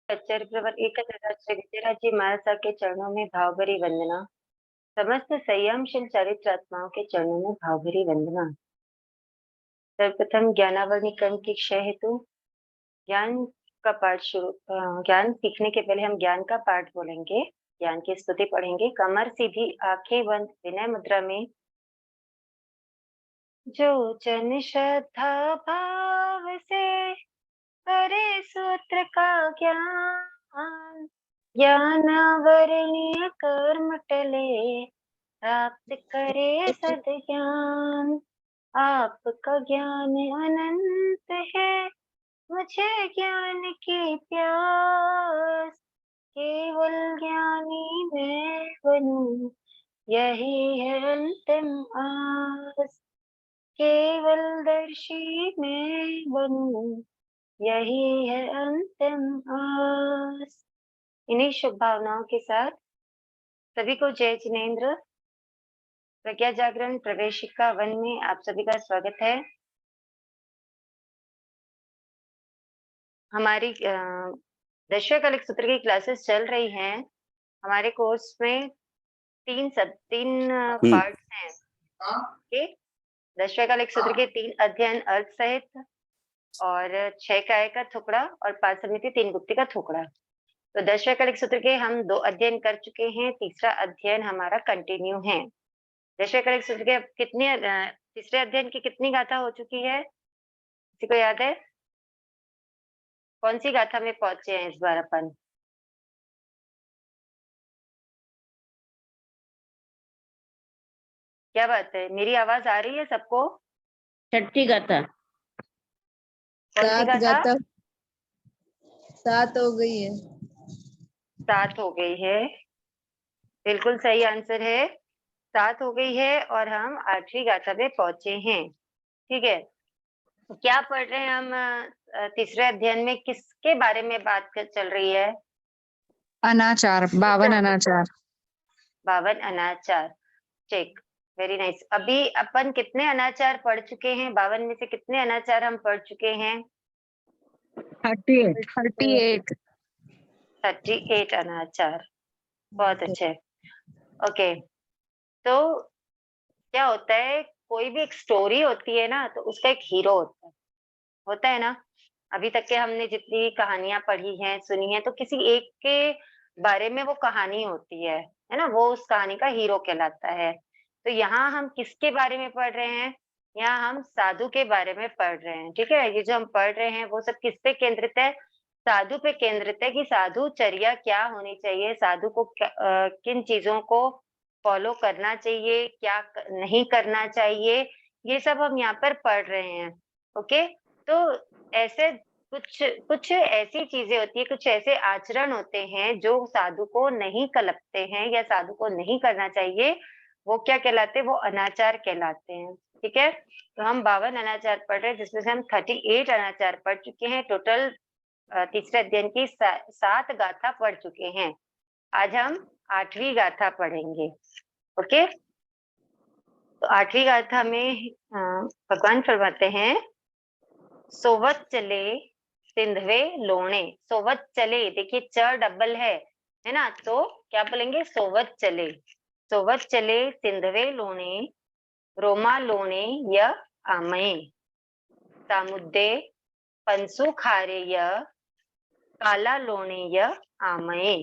चरित्रवर एक श्री विजयराजी महाराज के चरणों में भावभरी वंदना। समस्त संयमशील चरित्रात्माओं के चरणों में भावभरी वंदना। सर्वप्रथम ज्ञानावरणी क्रम की क्षय हेतु ज्ञान का पाठ शुरू। ज्ञान सीखने के पहले हम ज्ञान का पाठ बोलेंगे, ज्ञान की स्तुति पढ़ेंगे। कमर सीधी, आंखें बंद, विनय मुद्रा में। जो जन श्रद्धा भाव से करे सूत्र का ज्ञान, ज्ञानावरणीय कर्म टले प्राप्त करे सद्ज्ञान। आपका ज्ञान अनंत है, मुझे ज्ञान की प्यास, केवल ज्ञानी मैं बनूं, यही है अंतिम आस। केवल दर्शी मैं बनूं, यही है अंतिम आस। इन्हीं शुभ भावनाओं के साथ सभी को जय जिनेन्द्र। प्रज्ञा जागरण प्रवेशिका 1 में आप सभी का स्वागत है। हमारी 10वें कलिक सूत्र की क्लासेस चल रही हैं। हमारे कोर्स में तीन पार्ट्स हैं। ओके, 10वें कलिक सूत्र के 3 अध्ययन अर्थ सहित और 6 काय का थोकड़ा और 5 समिति 3 गुप्ती का थोकड़ा। तो 10वें कलिक सूत्र के हम 2 अध्ययन कर चुके हैं, तीसरा अध्ययन हमारा कंटिन्यू है। 10वें कलिक सूत्र के कितने तीसरे अध्ययन की कितनी गाथा हो चुकी है, किसी को याद है? कौन सी गाथा में पहुंचे हैं इस बार अपन? क्या बात है, मेरी आवाज आ रही है सबको? छठी गाथा। कौन सी गाथा? 7 हो गई है। 7 हो गई है, बिल्कुल सही आंसर है, 7 हो गई है और हम 8वीं गाथा पे पहुंचे हैं। ठीक है, तो क्या पढ़ रहे हैं हम? तीसरे अध्ययन में किसके बारे में बात चल रही है? अनाचार, 52 अनाचार। 52 अनाचार। Check, very nice. अभी अपन कितने अनाचार पढ़ चुके हैं? 52 में से कितने अनाचार हम पढ़ चुके हैं? 38 38 अनाचार। बहुत अच्छे। ओके, तो क्या होता है, कोई भी एक स्टोरी होती है ना, तो उसका एक हीरो होता है ना। अभी तक के हमने जितनी कहानियां पढ़ी हैं, सुनी है, तो किसी एक के बारे में वो कहानी होती है ना, वो उस कहानी का हीरो कहलाता है। तो यहाँ हम किसके बारे में पढ़ रहे हैं? यहाँ हम साधु के बारे में पढ़ रहे हैं। ठीक है, ये जो हम पढ़ रहे हैं वो सब किस पे केंद्रित है? साधु पे केंद्रित है कि साधुचर्या क्या होनी चाहिए, साधु को किन चीजों को फॉलो करना चाहिए, क्या नहीं करना चाहिए, ये सब हम यहाँ पर पढ़ रहे हैं। ओके, तो ऐसे कुछ ऐसी चीजें होती है, कुछ ऐसे आचरण होते हैं जो साधु को नहीं कलपते हैं या साधु को नहीं करना चाहिए, वो क्या कहलाते हैं? वो अनाचार कहलाते हैं। ठीक है, तो हम 52 अनाचार पढ़ रहे हैं, जिसमें से हम 38 अनाचार पढ़ चुके हैं। टोटल तीसरे अध्ययन की 7 गाथा पढ़ चुके हैं। आज हम 8वीं गाथा पढ़ेंगे। ओके, तो 8वीं गाथा में भगवान फरमाते हैं, सोवत चले सिंधवे लोणे। सोवत चले, देखिए च डबल है ना, तो क्या बोलेंगे? सोवत चले। सोवत चले सिंधवे लोणे, रोमा लोणे य आमये, सामुद्दे पंसु खारे य काला लोणे य आमये।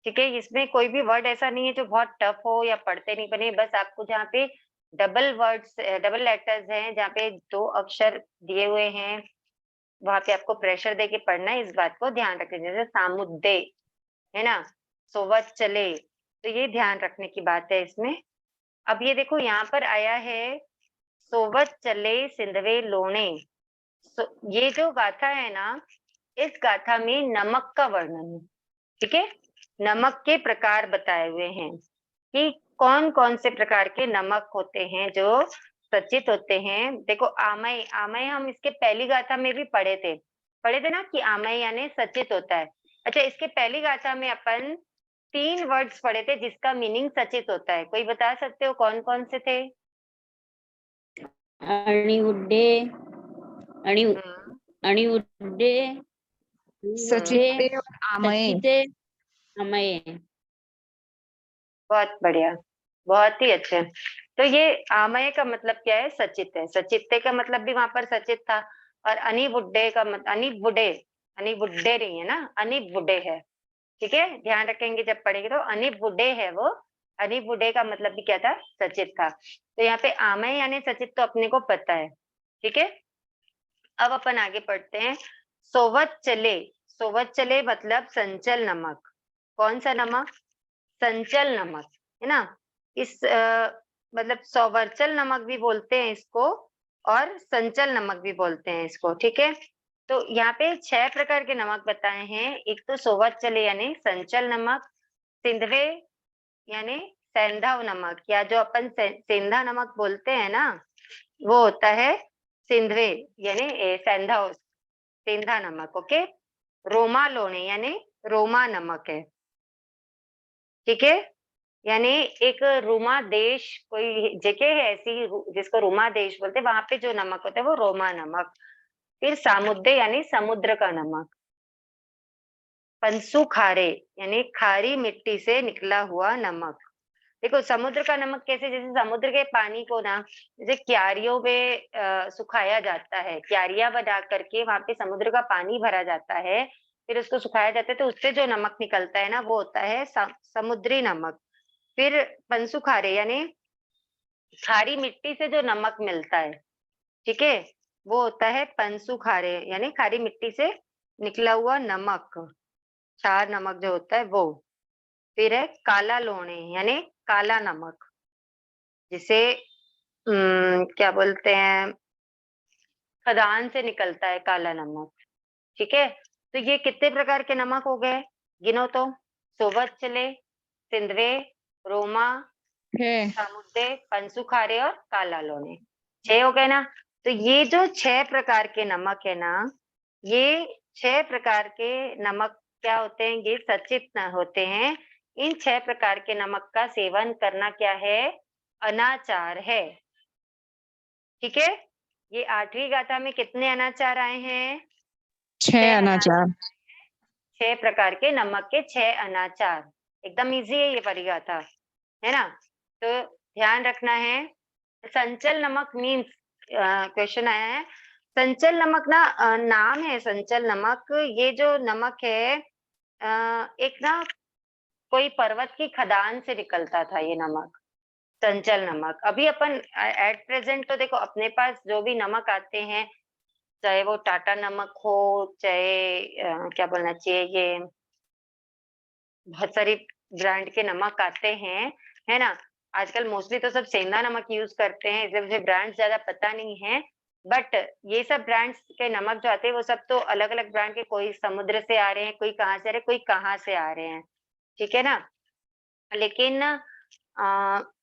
ठीक है, इसमें कोई भी वर्ड ऐसा नहीं है जो बहुत टफ हो या पढ़ते नहीं बने। बस आपको जहाँ पे डबल लेटर्स हैं, जहाँ पे 2 अक्षर दिए हुए हैं, वहां पे आपको प्रेशर देके पढ़ना है। इस बात को ध्यान रखें, जैसे सामुद्दे है ना, सोवत चले, तो ये ध्यान रखने की बात है इसमें। अब ये देखो यहाँ पर आया है सोवत चले सिंधवे लोणे। ये जो गाथा है ना, इस गाथा में नमक का वर्णन है। ठीक है, नमक के प्रकार बताए हुए हैं कि कौन कौन से प्रकार के नमक होते हैं जो सचित होते हैं। देखो, आमय, आमय हम इसके पहली गाथा में भी पढ़े थे ना, कि आमय यानी सचित होता है। अच्छा, इसके पहली गाथा में अपन 3 वर्ड्स पढ़े थे जिसका मीनिंग सचित होता है। कोई बता सकते हो कौन कौन से थे? अणिउड्डे, अणिउड्डे, सचिते और आमये। सचिते अमये। बहुत बढ़िया, बहुत ही अच्छे। तो ये आमय का मतलब क्या है? सचित है। सचित्ते का मतलब भी वहां पर सचित था। और अनिबुड्ढे का मतलब अनिबुड्ढे, अनिबुड्ढे नहीं है ना, अनिबुड्ढे है। ठीक है, ध्यान रखेंगे जब पढ़ेंगे। तो अनिबुड्ढे है वो, अनिबुड्ढे का मतलब भी क्या था? सचित था। तो यहाँ पे आमय यानी सचित तो अपने को पता है। ठीक है, अब अपन आगे पढ़ते हैं। सोवत चले, सोवत चले मतलब संचल नमक। कौन सा नमक? संचल नमक, है ना। इस मतलब सौवर्चल नमक भी बोलते हैं इसको, और संचल नमक भी बोलते हैं इसको। ठीक है, तो यहाँ पे 6 प्रकार के नमक बताए हैं। एक तो सोवचले यानी संचल नमक, सिंधवे यानी सेंधा नमक, या जो अपन सेंधा नमक बोलते हैं ना, वो होता है सिंधवे यानी सेंधा, सेंधा नमक। ओके, रोमा लोणे यानी रोमा नमक है। ठीक है, यानी एक रोमा देश, कोई जगह है ऐसी जिसको रोमा देश बोलते हैं, वहां पे जो नमक होता है वो रोमा नमक। फिर सामुद्दे यानी समुद्र का नमक। पंसु खारे यानी खारी मिट्टी से निकला हुआ नमक। देखो समुद्र का नमक कैसे, जैसे समुद्र के पानी को ना, जैसे क्यारियों में सुखाया जाता है, क्यारियां बना करके वहां पे समुद्र का पानी भरा जाता है, फिर उसको सुखाया जाता है, तो उससे जो नमक निकलता है ना, वो होता है समुद्री नमक। फिर पंसु खारे यानी खारी मिट्टी से जो नमक मिलता है, ठीक है, वो होता है पंसु खारे यानी खारी मिट्टी से निकला हुआ नमक, क्षार नमक जो होता है वो। फिर है काला लोणे यानी काला नमक, जिसे क्या बोलते हैं, खदान से निकलता है काला नमक। ठीक है, तो ये कितने प्रकार के नमक हो गए? गिनो तो। सोवचले, सिंधवे, रोमा, है। सामुद्दे, पंसुखारे और काला लोने। 6 हो गए ना। तो ये जो 6 प्रकार के नमक है ना, ये 6 प्रकार के नमक क्या होते हैं? ये सचित न होते हैं। इन 6 प्रकार के नमक का सेवन करना क्या है? अनाचार है। ठीक है, ये 8वीं गाथा में कितने अनाचार आए हैं? 6 6 अनाचार। अनाचार। 6 प्रकार के नमक के 6 अनाचार। एकदम इजी है ये परिगाथा, है ना। तो ध्यान रखना है। संचल नमक मीन्स, क्वेश्चन आया है, संचल नमक ना नाम है संचल नमक। ये जो नमक है एक ना कोई पर्वत की खदान से निकलता था ये नमक, संचल नमक। अभी अपन एट प्रेजेंट तो देखो अपने पास जो भी नमक आते हैं, चाहे वो टाटा नमक हो, चाहे क्या बोलना चाहिए, ये बहुत सारी ब्रांड के नमक आते हैं, है ना। आजकल मोस्टली तो सब सेंधा नमक यूज करते हैं, इसलिए मुझे ब्रांड ज्यादा पता नहीं है। बट ये सब ब्रांड्स के नमक जो आते हैं वो सब तो अलग अलग ब्रांड के, कोई समुद्र से आ रहे हैं, कोई कहाँ से आ रहे हैं, कोई कहाँ से आ रहे हैं। ठीक है ना। लेकिन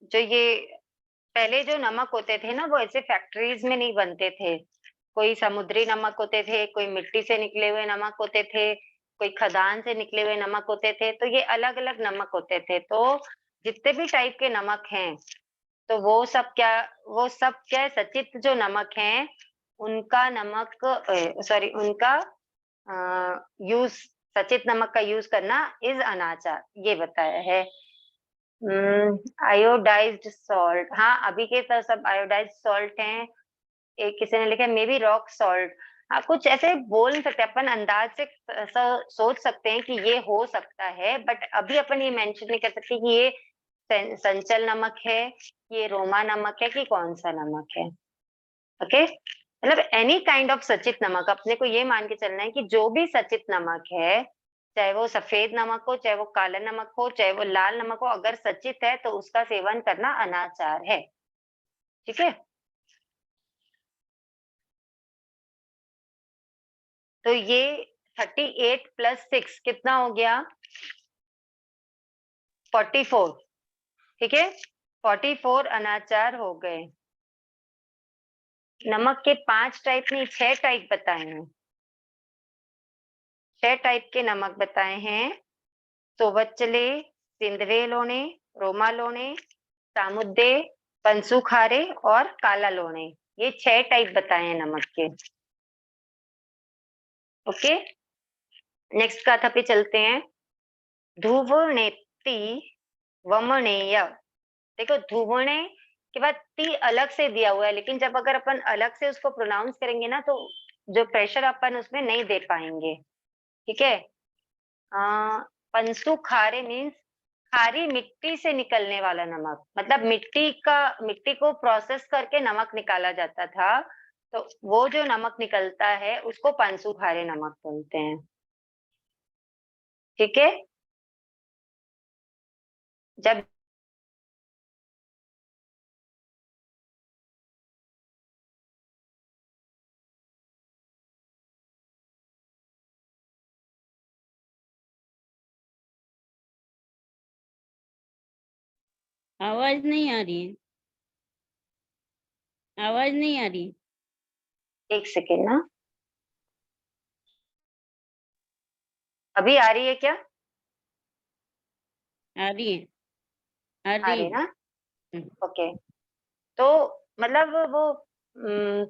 जो ये पहले जो नमक होते थे ना, वो ऐसे फैक्ट्रीज में नहीं बनते थे। कोई समुद्री नमक होते थे, कोई मिट्टी से निकले हुए नमक होते थे, कोई खदान से निकले हुए नमक होते थे। तो ये अलग अलग नमक होते थे। तो जितने भी टाइप के नमक हैं, तो वो सब क्या है, सचित जो नमक हैं, उनका नमक सॉरी उनका यूज, सचित नमक का यूज करना इज अनाचार, ये बताया है। आयोडाइज्ड सॉल्ट, हाँ अभी के तो सब आयोडाइज्ड सॉल्ट हैं। एक किसी ने लिखा मे बी रॉक सॉल्ट। हाँ, कुछ ऐसे बोल नहीं सकते अपन, अंदाज से ऐसा सोच सकते हैं कि ये हो सकता है, बट अभी अपन ये मेंशन नहीं कर सकते कि ये संचल नमक है, ये रोमा नमक है, कि कौन सा नमक है। ओके, मतलब एनी काइंड ऑफ सचित नमक, अपने को ये मान के चलना है कि जो भी सचित नमक है, चाहे वो सफेद नमक हो, चाहे वो काला नमक हो, चाहे वो लाल नमक हो, अगर सचित है तो उसका सेवन करना अनाचार है। ठीक है, तो ये 38 + 6 कितना हो गया? 44। ठीक है, 44 अनाचार हो गए। नमक के 5 टाइप नहीं, 6 टाइप बताए हैं। 6 टाइप के नमक बताए हैं। सोवचले, सिंधवे लोणे, रोमा लोणे, सामुद्दे, पंसुखारे और काला लोणे। ये 6 टाइप बताए हैं नमक के। ओके, नेक्स्ट गाथा पे चलते हैं। ध्रुवनेति वमनेय। देखो ध्रुवणे के बाद ती अलग से दिया हुआ है, लेकिन जब अगर अपन अलग से उसको प्रोनाउंस करेंगे ना तो जो प्रेशर अपन उसमें नहीं दे पाएंगे। ठीक है। पंसु खारे मीन्स खारी मिट्टी से निकलने वाला नमक, मतलब मिट्टी को प्रोसेस करके नमक निकाला जाता था, तो वो जो नमक निकलता है उसको पंसु खारे नमक बोलते हैं। ठीक है। जब आवाज नहीं आ रही है, आवाज नहीं आ रही। एक सेकेंड ना, अभी आ रही है क्या? आ रही है, आ आ रही रही है है। ना? हम्म, ओके। तो मतलब वो उम,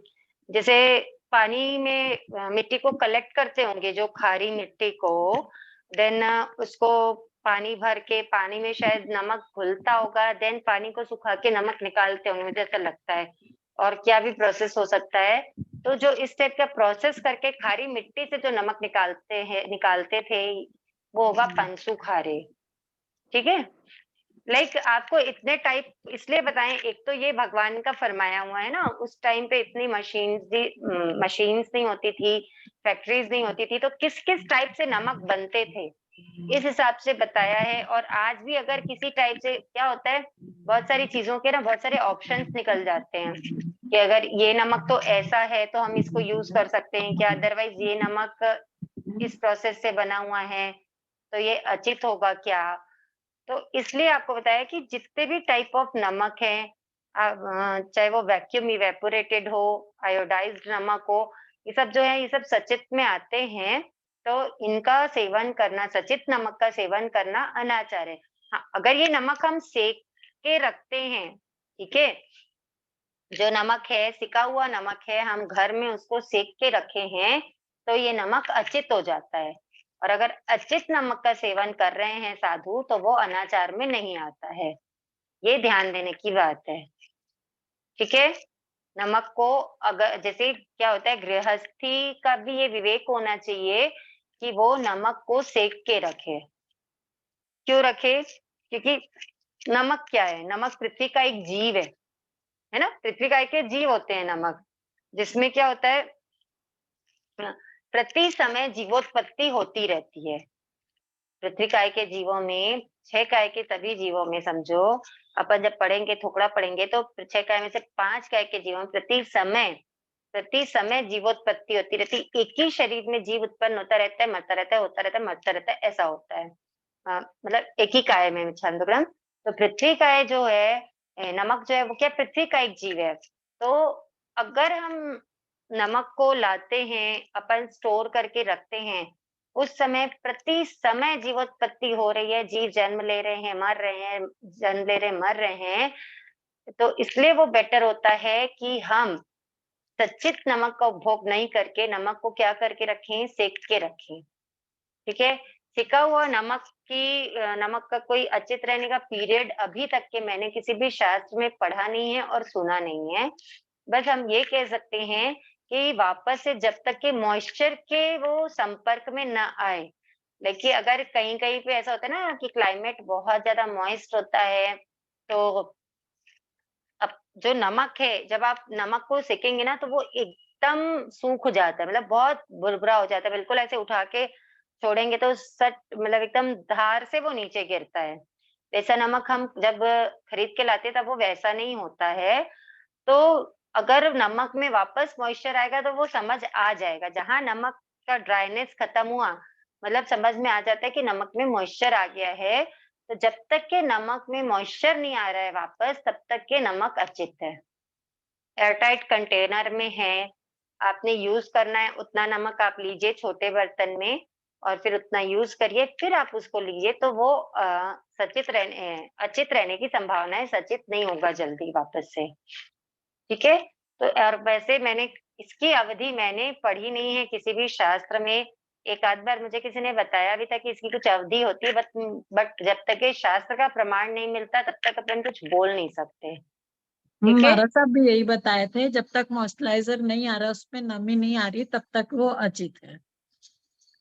जैसे पानी में मिट्टी को कलेक्ट करते होंगे, जो खारी मिट्टी को, देन उसको पानी भर के पानी में शायद नमक घुलता होगा, देन पानी को सुखा के नमक निकालते होंगे, मुझे ऐसा लगता है। और क्या भी प्रोसेस हो सकता है। तो जो इस टाइप का प्रोसेस करके खारी मिट्टी से जो नमक निकालते थे, वो होगा पंसु खारे। ठीक है। आपको इतने टाइप इसलिए बताएं, एक तो ये भगवान का फरमाया हुआ है ना, उस टाइम पे इतनी मशीन्स नहीं होती थी, फैक्ट्रीज नहीं होती थी, तो किस किस टाइप से नमक बनते थे इस हिसाब से बताया है। और आज भी अगर किसी टाइप से क्या होता है, बहुत सारी चीजों के ना बहुत सारे ऑप्शंस निकल जाते हैं कि अगर ये नमक तो ऐसा है तो हम इसको यूज कर सकते हैं क्या, अदरवाइज ये नमक इस प्रोसेस से बना हुआ है तो ये अचित होगा क्या। तो इसलिए आपको बताया कि जितने भी टाइप ऑफ नमक हैं, चाहे वो वैक्यूम इवेपोरेटेड हो, आयोडाइज्ड नमक हो, ये सब जो है ये सब सचित में आते हैं। तो इनका सेवन करना, सचित नमक का सेवन करना अनाचार है। हाँ, अगर ये नमक हम सेक के रखते हैं, ठीक है, जो नमक है सिका हुआ नमक है, हम घर में उसको सेक के रखे हैं, तो ये नमक अचित हो जाता है। और अगर अचित नमक का सेवन कर रहे हैं साधु, तो वो अनाचार में नहीं आता है। ये ध्यान देने की बात है। ठीक है। नमक को अगर जैसे क्या होता है, गृहस्थी का भी ये विवेक होना चाहिए कि वो नमक को सेक के रखे। क्यों रखे? क्योंकि नमक क्या है, नमक पृथ्वी का एक जीव है ना, पृथ्वी का एक जीव होते हैं नमक, जिसमें क्या होता है, प्रति समय जीवोत्पत्ति होती रहती है। पृथ्वी काय के जीवों में, 6 काय के सभी जीवों में समझो, अपन जब पढ़ेंगे थोकड़ा पढ़ेंगे तो 6 काय में से 5 काय के जीवों में प्रति समय जीवोत्पत्ति होती रहती। एक ही शरीर में जीव उत्पन्न होता रहता है, मरता रहता है, होता रहता है, मरता रहता है, ऐसा होता है। मतलब एक ही काय में छंदोग्राम। तो पृथ्वी काय जो है, नमक जो है वो क्या पृथ्वी का एक जीव है। तो अगर हम नमक को लाते हैं, अपन स्टोर करके रखते हैं, उस समय प्रति समय जीवोत्पत्ति हो रही है, जीव जन्म ले रहे हैं, मर रहे हैं, जन्म ले रहे हैं, मर रहे हैं, तो इसलिए वो बेटर होता है कि हम सच्चित नमक का उपभोग नहीं करके नमक को क्या करके रखें, सेक के रखें। ठीक है। सिका हुआ नमक का कोई अचित रहने का पीरियड अभी तक के मैंने किसी भी शास्त्र में पढ़ा नहीं है और सुना नहीं है। बस हम ये कह सकते हैं कि वापस से जब तक के मॉइस्चर के वो संपर्क में ना आए। देखिए अगर कहीं कहीं पे ऐसा होता है ना कि क्लाइमेट बहुत ज्यादा मॉइस्ट होता है, तो अब जो नमक है, जब आप नमक को सेकेंगे ना तो वो एकदम सूख जाता है, मतलब बहुत बुरबुरा हो जाता है, बिल्कुल ऐसे उठा के छोड़ेंगे तो सट मतलब एकदम धार से वो नीचे गिरता है। वैसा नमक हम जब खरीद के लाते तब वो वैसा नहीं होता है। तो अगर नमक में वापस मॉइस्चर आएगा तो वो समझ आ जाएगा, जहां नमक का ड्राइनेस खत्म हुआ, मतलब समझ में आ जाता है कि नमक में मॉइस्चर आ गया है। तो जब तक के नमक में मॉइस्चर नहीं आ रहा है वापस, तब तक के नमक अचित है। एयरटाइट कंटेनर में है, आपने यूज करना है उतना नमक आप लीजिए छोटे बर्तन में, और फिर उतना यूज करिए, फिर आप उसको लीजिए, तो वो अचित रहने की संभावना है, सचित नहीं होगा जल्दी वापस से। ठीक है। तो और वैसे मैंने इसकी अवधि मैंने पढ़ी नहीं है किसी भी शास्त्र में एक आध बार मुझे किसी ने बताया भी था कि इसकी कुछ अवधि होती है, बट जब तक ये शास्त्र का प्रमाण नहीं मिलता तब तक अपन कुछ बोल नहीं सकते। ठीक है। महाराज साहब भी यही बताए थे, जब तक मॉइस्चराइजर नहीं आ रहा, उसमें नमी नहीं आ रही, तब तक वो अचित है,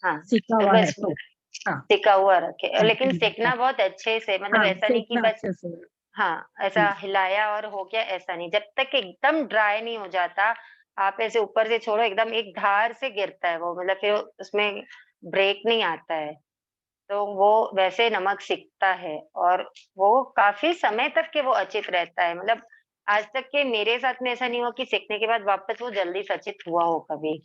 हाँ, सिका तो हुआ है बस तो। हाँ सेका हुआ रखे, हाँ लेकिन हाँ सेकना बहुत अच्छे से, मतलब हाँ, ऐसा नहीं कि सेकना बस अच्छे से। हाँ ऐसा हिलाया और हो गया, ऐसा नहीं। जब तक एकदम ड्राई नहीं हो जाता, आप ऐसे ऊपर से छोड़ो, एकदम एक धार से गिरता है वो, मतलब फिर उसमें ब्रेक नहीं आता है, तो वो वैसे नमक सिकता है और वो काफी समय तक के वो अचित रहता है। मतलब आज तक के मेरे साथ में ऐसा नहीं हुआ कि सेकने के बाद वापस वो जल्दी से अचित हुआ हो कभी।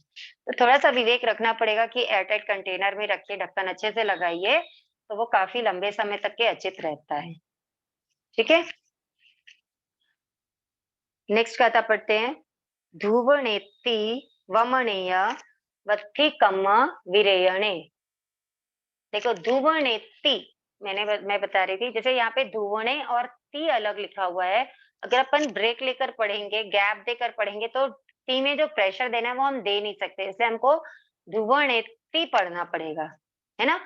तो थोड़ा सा विवेक रखना पड़ेगा कि एयरटाइट कंटेनर में रखिए, ढक्कन अच्छे से लगाइए, तो वो काफी लंबे समय तक के अचित रहता है। ठीक है। नेक्स्ट कथा पढ़ते हैं। धुवनेति वमनीय वत्थिकम विरेयणे। देखो धुवनेति, मैं बता रही थी, जैसे यहाँ पे धुवणे और ती अलग लिखा हुआ है। अगर अपन ब्रेक लेकर पढ़ेंगे, गैप देकर पढ़ेंगे, तो टी में जो प्रेशर देना है वो हम दे नहीं सकते, इसलिए हमको धुवनेति पढ़ना पड़ेगा, है ना।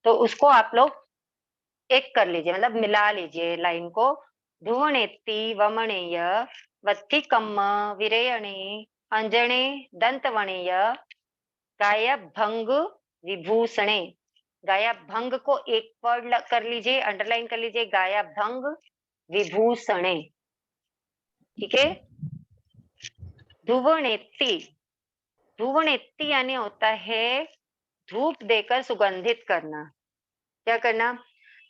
तो उसको आप लोग एक कर लीजिए, मतलब मिला लीजिए लाइन को। धुवनेति वमणेय वत्थिकम्म विरेयणे अंजणे दंतवणेय गाया भंग विभूषणे। गाया भंग को एक वर्ड कर लीजिए, अंडरलाइन कर लीजिए, गाया भंग विभूषणे। ठीक है। धुवनेति, धुवनेति यानी होता है धूप देकर सुगंधित करना। क्या करना,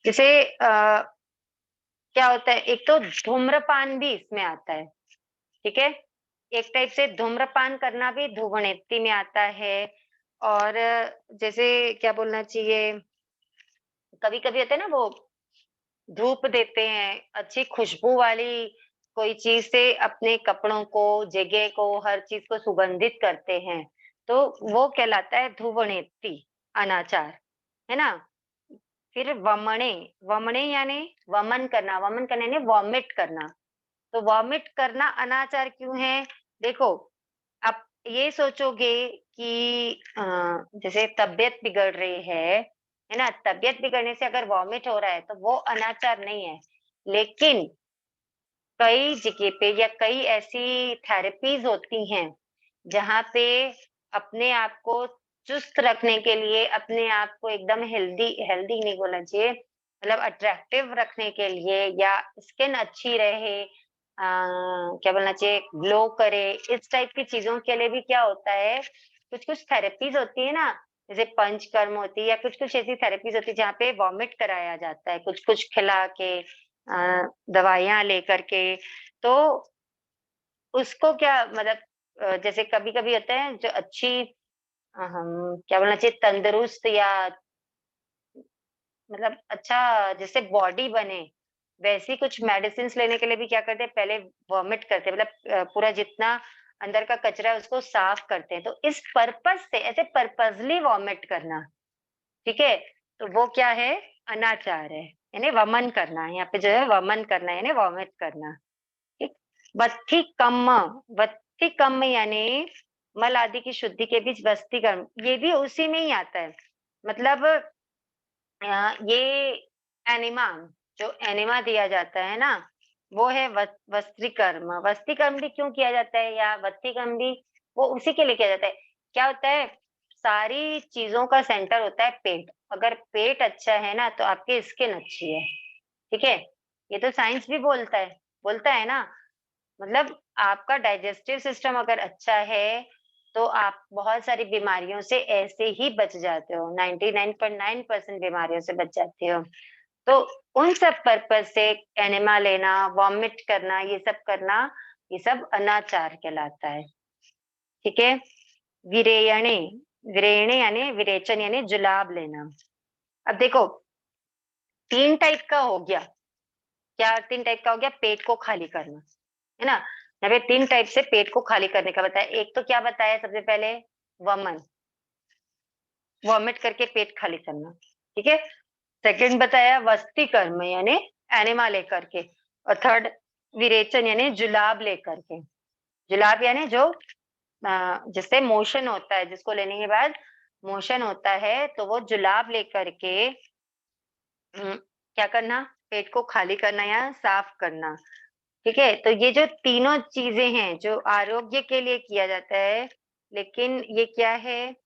जैसे क्या होता है, एक तो धूम्रपान भी इसमें आता है। ठीक है। एक टाइप से धूम्रपान करना भी धुवनेति में आता है। और जैसे क्या बोलना चाहिए, कभी कभी होता है ना, वो धूप देते हैं अच्छी खुशबू वाली कोई चीज से, अपने कपड़ों को, जगह को, हर चीज को सुगंधित करते हैं, तो वो कहलाता है धुवनेति, अनाचार, है ना। फिर वमणे, वमणे यानी वमन करना, वमन करना यानी वॉमिट करना। तो वॉमिट करना अनाचार क्यों है, देखो आप ये सोचोगे कि जैसे तबीयत बिगड़ रही है ना, तबीयत बिगड़ने से अगर वॉमिट हो रहा है तो वो अनाचार नहीं है। लेकिन कई जगह पे या कई ऐसी थेरेपीज होती हैं जहाँ पे अपने आप को चुस्त रखने के लिए, अपने आप को एकदम हेल्दी, हेल्दी नहीं बोलना चाहिए, मतलब अट्रैक्टिव रखने के लिए, या स्किन अच्छी रहे, क्या बोलना चाहिए, ग्लो करे, इस टाइप की चीजों के लिए भी क्या होता है, कुछ कुछ थेरेपीज होती है ना, जैसे पंचकर्म होती है, या कुछ कुछ ऐसी थेरेपीज होती है जहाँ पे वॉमिट कराया जाता है, कुछ कुछ खिला के, दवाइयां लेकर के। तो उसको क्या मतलब, जैसे कभी कभी होते हैं जो अच्छी, हम क्या बोलना चाहिए, तंदुरुस्त या मतलब अच्छा जैसे बॉडी बने, वैसी कुछ मेडिसिन लेने के लिए भी क्या करते हैं, पहले वॉमिट करते हैं, मतलब पूरा जितना अंदर का कचरा है उसको साफ करते हैं। तो इस पर्पस से, ऐसे पर्पसली वॉमिट करना, ठीक है, तो वो क्या है, अनाचार है, यानी वमन करना है, यहाँ पे जो है वमन करना है, यानी वॉमिट करना। ठीक। वत्थी कम्म, वत्थी कम्म यानी मल आदि की शुद्धि के बीच वस्ती कर्म, ये भी उसी में ही आता है। मतलब ये एनिमा, जो एनिमा दिया जाता है ना, वो है वस्त्री कर्म। वस्ती कर्म भी क्यों किया जाता है, या वत्ती कर्म भी वो उसी के लिए किया जाता है। क्या होता है, सारी चीजों का सेंटर होता है पेट। अगर पेट अच्छा है ना तो आपकी स्किन अच्छी है। ठीक है। ये तो साइंस भी बोलता है ना। मतलब आपका डाइजेस्टिव सिस्टम अगर अच्छा है तो आप बहुत सारी बीमारियों से ऐसे ही बच जाते हो, 99.9% बीमारियों से बच जाते हो। तो उन सब पर्पज से एनिमा लेना, वॉमिट करना, ये सब करना, ये सब अनाचार कहलाता है। ठीक है। विरेयणे, विरेयणे यानी विरेचन यानी जुलाब लेना। अब देखो तीन टाइप का हो गया, क्या तीन टाइप का हो गया, पेट को खाली करना, है ना। यहाँ पे तीन टाइप से पेट को खाली करने का बताया। एक तो क्या बताया सबसे पहले, वमन, वॉमिट करके पेट खाली करना। ठीक है। सेकंड बताया वस्ती कर्म यानी एनिमा लेकर के। और थर्ड विरेचन यानी जुलाब लेकर के। जुलाब यानी जो जिससे मोशन होता है, जिसको लेने के बाद मोशन होता है तो वो जुलाब लेकर के क्या करना, पेट को खाली करना या साफ करना। ठीक है, तो ये जो तीनों चीजें हैं जो आरोग्य के लिए किया जाता है, लेकिन ये क्या है,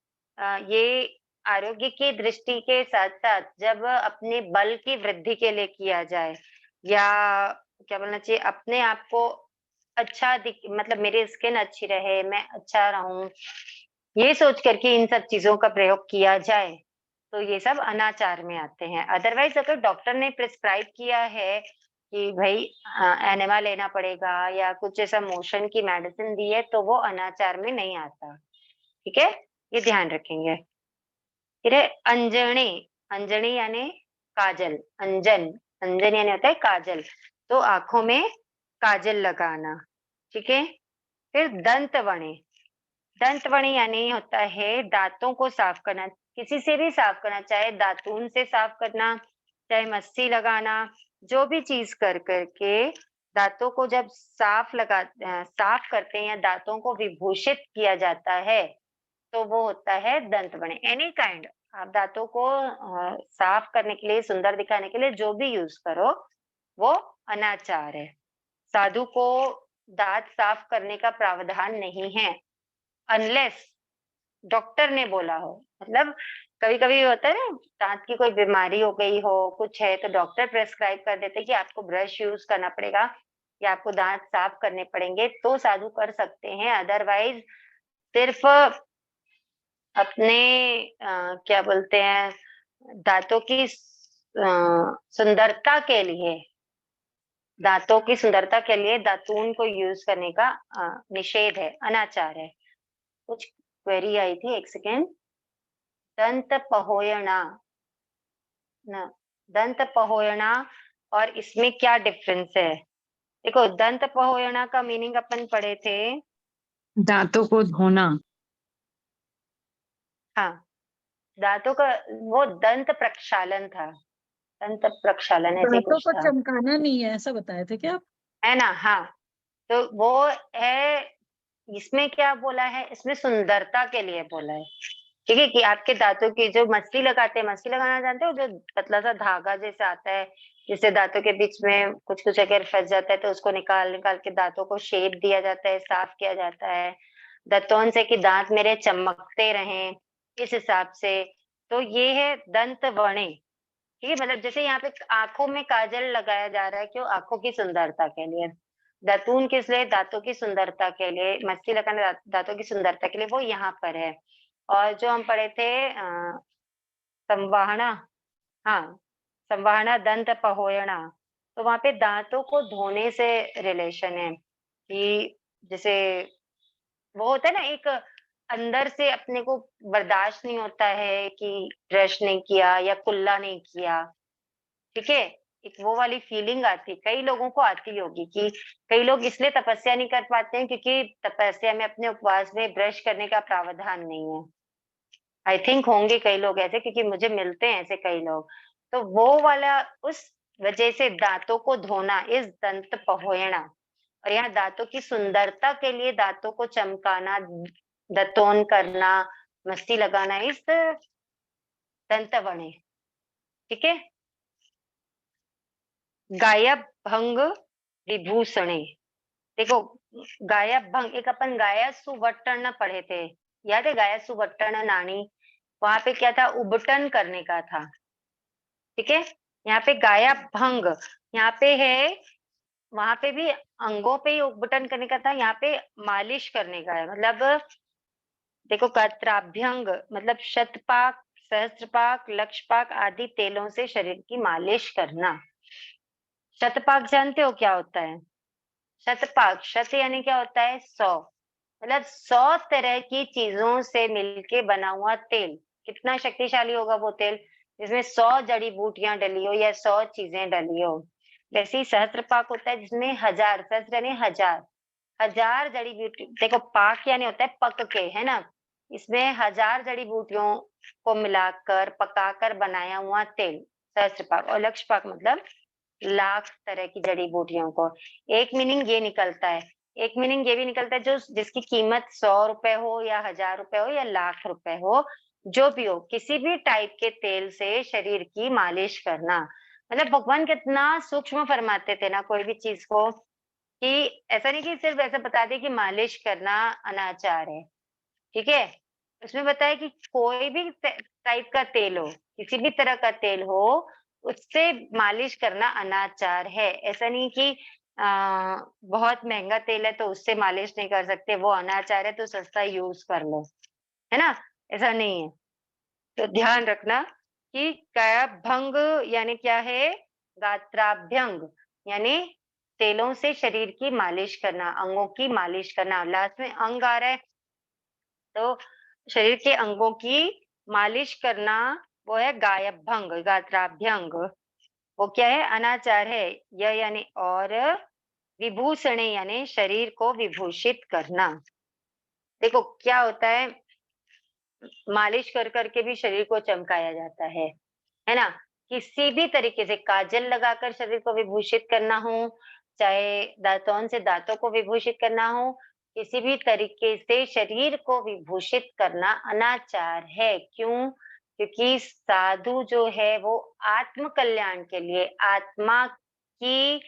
ये आरोग्य की दृष्टि के साथ साथ जब अपने बल की वृद्धि के लिए किया जाए, या क्या बोलना चाहिए, अपने आप को अच्छा दिख, मतलब मेरी स्किन अच्छी रहे, मैं अच्छा रहूं, ये सोच करके इन सब चीजों का प्रयोग किया जाए, तो ये सब अनाचार में आते हैं। अदरवाइज अगर डॉक्टर ने प्रिस्क्राइब किया है कि भई एनेमा लेना पड़ेगा या कुछ ऐसा मोशन की मेडिसिन दी है, तो वो अनाचार में नहीं आता। ठीक है? ये ध्यान रखेंगे। फिर है अंजनी, अंजनी यानी काजल, अंजन, अंजन यानी होता है काजल, तो आँखों में काजल लगाना। ठीक है? फिर दंतवणे, दंतवणे यानी होता है दाँतों को साफ करना, किसी से भी साफ करना, चाहे दातून से साफ करना, चाहे मस्सी लगाना, जो भी चीज़ कर कर के दाँतों को जब साफ करते हैं या दाँतों को विभूषित किया जाता है, तो वो होता है दंतवणे। एनी काइंड, आप दाँतों को साफ करने के लिए, सुंदर दिखाने के लिए जो भी यूज़ करो, वो अनाचार है। साधु को दाँत साफ करने का प्रावधान नहीं है, अनलेस डॉक्टर ने बोला हो। मतलब कभी-कभी होता है ना, दाँत की कोई बीमारी हो गई हो, कुछ है, तो डॉक्टर प्रिस्क्राइब कर देते हैं कि आपको ब्रश यूज़ करना पड़ेगा या आपको दाँत साफ करने पड़ेंगे, तो साधु कर सकते हैं। अदरवाइज़ सिर्फ़ अपने क्या बोलते हैं, दाँतों की सुंदरता के लिए, दाँतों की सुंदरता के लिए दातून को यूज़ करने का निषेध है, अनाचार है। कुछ क्वेरी आई थी, 1 सेकंड। दंत पहोयणा, न दंत पहोयणा और इसमें क्या डिफरेंस है? देखो, दंत पहोयणा का मीनिंग अपन पढ़े थे। दांतों को धोना। हाँ, दाँतों का वो दंत प्रक्षालन था, दंत प्रक्षालन ऐसे ही दांतों कुछ को था, चमकाना नहीं है, ऐसा बताए थे क्या आप? है ना? हाँ, तो वो है, इसमें क्या बोला है, इसमें सुंदरता के लिए बोला है। ठीक है, कि आपके दाँतों की जो मस्सी लगाते हैं, मस्सी लगाना जानते हो? जो पतला-सा धागा जैसा आता है, जिससे दाँतों के बीच में कुछ-कुछ अगर फँस जाता है, तो उसको निकाल-निकाल के दाँतों को शेप दिया जाता है, साफ किया जाता है, दातून से, कि दाँत मेरे चमकते रहें, इस हिसाब से। तो ये है दंतवणे, ठीक है? मतलब जैसे यहाँ पे आँखों में काजल लगाया जा रहा है, क्यों? आँखों की सुंदरता के लिए। दातून किस लिए? दाँतों की सुंदरता के लिए, मस्सी लगाना दाँतों की सुंदरता के लिए, वो यहाँ पर है। और जो हम पढ़े थे संवाहना, हाँ, संवाहना दंत पहोयणा, तो वहाँ पे दाँतों को धोने से रिलेशन है, कि जैसे वो होता है ना, एक अंदर से अपने को बर्दाश्त नहीं होता है कि ब्रश नहीं किया या कुल्ला नहीं किया, ठीक है? एक वो वाली फीलिंग आती, कई लोगों को आती होगी, कि कई लोग इसलिए तपस्या नहीं कर पाते हैं क्योंकि तपस्या में, अपने उपवास में ब्रश करने का प्रावधान नहीं है। आई थिंक होंगे कई लोग ऐसे, क्योंकि मुझे मिलते हैं ऐसे कई लोग। तो वो वाला, उस वजह से दाँतों को धोना इस दंत पहोयणा, और यहाँ दाँतों की सुंदरता के लिए दाँतों को चमकाना, दंतोन करना, मस्सी लगाना इस दंतवणे, ठीक है? गायब भंग विभूषणे, देखो, गायब भंग, एक अपन गाया सुवट्टन पढ़े थे, याद है? गाया सुवट्टन नाणी, वहां पे क्या था? उबटन करने का था, ठीक है? यहाँ पे गाया भंग, यहाँ पे है, वहां पे भी अंगों पे ही उबटन करने का था, यहाँ पे मालिश करने का है। मतलब देखो, कत्राभ्यंग मतलब शतपाक, सहस्त्रपाक, लक्षपाक आदि तेलों से शरीर की मालिश करना। शतपाक जानते हो क्या होता है? शतपाक, शत यानी क्या होता है? 100, मतलब 100 तरह की चीजों से मिलके बना हुआ तेल। कितना शक्तिशाली होगा वो तेल, जिसमें 100 जड़ी बूटियां डली हो या 100 चीजें डली हो। वैसे ही सहस्त्र होता है, जिसमें 1000, सहस्त्र यानी 1000, 1000 जड़ी बूटी, देखो पाक यानी होता है पक के, है ना? इसमें 1000 जड़ी बूटियों को मिलाकर पकाकर बनाया हुआ तेल सहस्त्र, और लक्ष्य मतलब लाख तरह की जड़ी बूटियों को। एक मीनिंग ये निकलता है, एक मीनिंग ये भी निकलता है, जो जिसकी कीमत 100 रुपए हो या 1000 रुपए हो या लाख रुपए हो, जो भी हो, किसी भी टाइप के तेल से शरीर की मालिश करना। मतलब भगवान कितना सूक्ष्म फरमाते थे ना कोई भी चीज को, कि ऐसा नहीं कि सिर्फ ऐसा बता दिया कि मालिश करना अनाचार है, ठीक है? उसमें बताया कि कोई भी टाइप का तेल हो, किसी भी तरह का तेल हो, उससे मालिश करना अनाचार है। ऐसा नहीं कि बहुत महँगा तेल है तो उससे मालिश नहीं कर सकते, वो अनाचार है तो सस्ता यूज़ कर लो, है ना? ऐसा नहीं है। तो ध्यान रखना कि कायाभंग यानी क्या है? गात्राभ्यंग यानी तेलों से शरीर की मालिश करना, अंगों की मालिश करना। लास्ट में अंग आ रहा है, तो शरीर के अंगों की मालिश करना वो है गायभंग, गात्राभ्यंग। वो क्या है? अनाचार है। यह यानी और, विभूषणे यानी शरीर को विभूषित करना। देखो क्या होता है, मालिश कर करके भी शरीर को चमकाया जाता है ना? किसी भी तरीके से काजल लगाकर शरीर को विभूषित करना हो, चाहे दातौन से दांतों को विभूषित करना हो, किसी भी तरीके से शरीर को विभूषित करना अनाचार है। क्यों? क्योंकि साधु जो है वो आत्म कल्याण के लिए, आत्मा की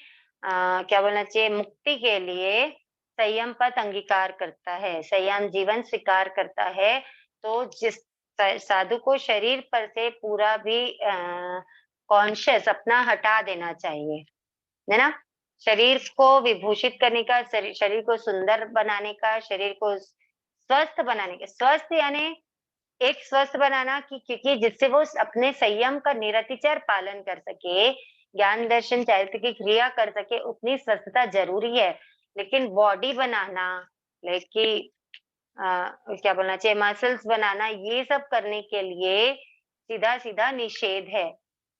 क्या बोलना चाहिए, मुक्ति के लिए संयम पथ अंगीकार करता है, संयम जीवन स्वीकार करता है। तो जिस साधु को शरीर पर से पूरा भी कॉन्शियस अपना हटा देना चाहिए, है ना? शरीर को विभूषित करने का, शरीर को सुंदर बनाने का, शरीर को स्वस्थ बनाने का। स्वस्थ यानी एक स्वस्थ बनाना कि क्योंकि जिससे वो अपने संयम का निरतिचर पालन कर सके, ज्ञान दर्शन चैरित्र की क्रिया कर सके, उतनी स्वस्थता जरूरी है। लेकिन बॉडी बनाना, लाइक कि क्या बोलना चाहिए, मसल्स बनाना, ये सब करने के लिए सीधा-सीधा निषेध है।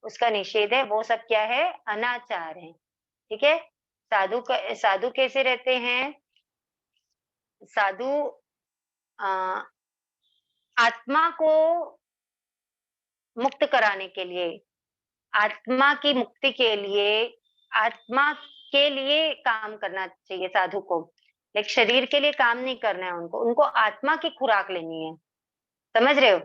उसका निषेध है, वो सब क्या है? अनाचार है। ठीक है? साधु कैसे रहते हैं? साधु अ, आत्मा को मुक्त कराने के लिए, आत्मा की मुक्ति के लिए, आत्मा के लिए काम करना चाहिए साधु को। लाइक शरीर के लिए काम नहीं करना है उनको, उनको आत्मा की खुराक लेनी है। समझ रहे हो?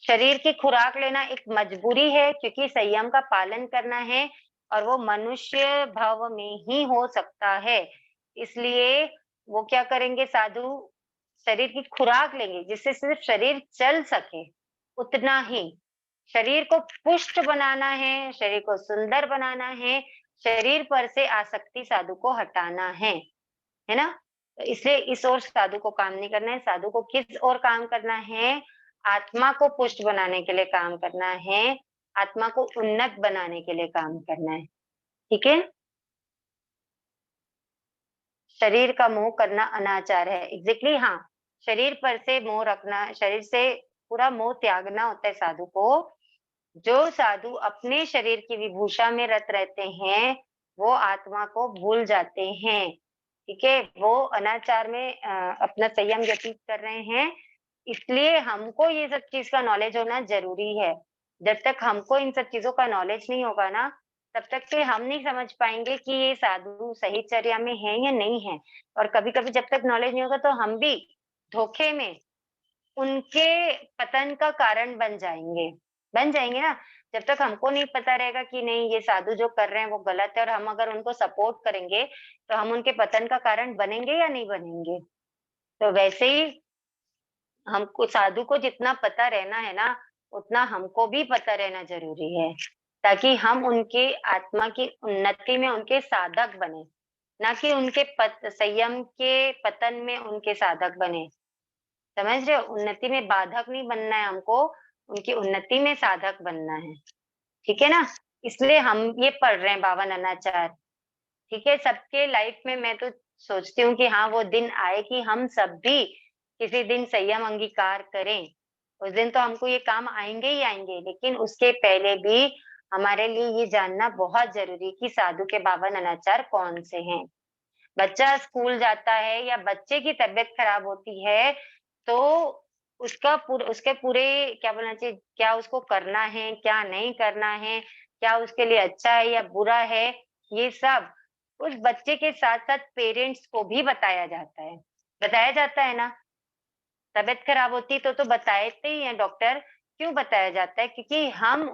शरीर की खुराक लेना एक मजबूरी है क्योंकि संयम का पालन करना है और वो मनुष्य भाव में ही हो सकता है। इसलिए वो क्या करेंगे साधु? शरीर की खुराक लेंगे जिससे सिर्फ शरीर चल सके, उतना ही। शरीर को पुष्ट बनाना है, शरीर को सुंदर बनाना है, शरीर पर से आसक्ति साधु को हटाना है ना? तो इसलिए इस ओर साधु को काम नहीं करना है, साधु को किस ओर काम करना है? आत्मा को पुष्ट बनाने के लिए काम करना है, आत्मा को उन्नत बनाने के लिए काम करना है। ठीक है? शरीर का मोह करना अनाचार है। एग्ज़ैक्टली हाँ, शरीर पर से मोह रखना, शरीर से पूरा मोह त्यागना होता है साधु को। जो साधु अपने शरीर की विभूषा में रत रहते हैं, वो आत्मा को भूल जाते हैं, ठीक है? वो अनाचार में अपना संयम व्यतीत कर रहे हैं, इसलिए हमको ये सब चीज़ का नॉलेज होना ज़रूरी है। जब तक हमको इन सब चीज़ों का नॉलेज नहीं होगा ना, तब तक के हम नहीं समझ पाएँगे कि ये साधु सही चर्या में है या नहीं है। और कभी-कभी जब तक नॉलेज नहीं होगा तो हम भी धोखे में उनके पतन का कारण बन जाएँगे ना। जब तक हमको नहीं पता रहेगा कि नहीं ये साधु जो कर रहे हैं वो गलत है और हम अगर उनको सपोर्ट करेंगे, तो हम उनके पतन का कारण बनेंगे या नहीं बनेंगे? तो वैसे ही हमको साधु को जितना पता रहना है ना, उतना हमको भी पता रहना ज़रूरी है, ताकि हम उनके आत्मा की उन्नति में उनके साधक बने, ना कि उनके संयम के पतन में उनके साधक बने। समझ रहे हो? उन्नति में बाधक नहीं बनना है हमको, उनकी उन्नति में साधक बनना है। ठीक है ना? इसलिए हम ये पढ़ रहे हैं 52 अनाचार। ठीक है? सबके लाइफ में मैं तो सोचती हूँ कि हाँ, वो दिन आए कि हम सब भी किसी दिन संयम अंगीकार करें। उस दिन तो हमको ये काम आएँगे ही आएँगे, लेकिन उसके पहले भी हमारे लिए ये जानना बहुत ज़रूरी है कि साधु के 52 अनाचार कौन से हैं। बच्चा स्कूल जाता है या बच्चे की तबीयत खराब होती है, तो उसके पूरे क्या बोलना चाहिए, क्या उसको करना है, क्या नहीं करना है, क्या उसके लिए अच्छा है या बुरा है, ये सब उस बच्चे के साथ-साथ पेरेंट्स को भी बताया जाता है। बताया जाता है ना? तबीयत खराब होती तो बताते ही हैं डॉक्टर क्यों बताया जाता है? क्योंकि हम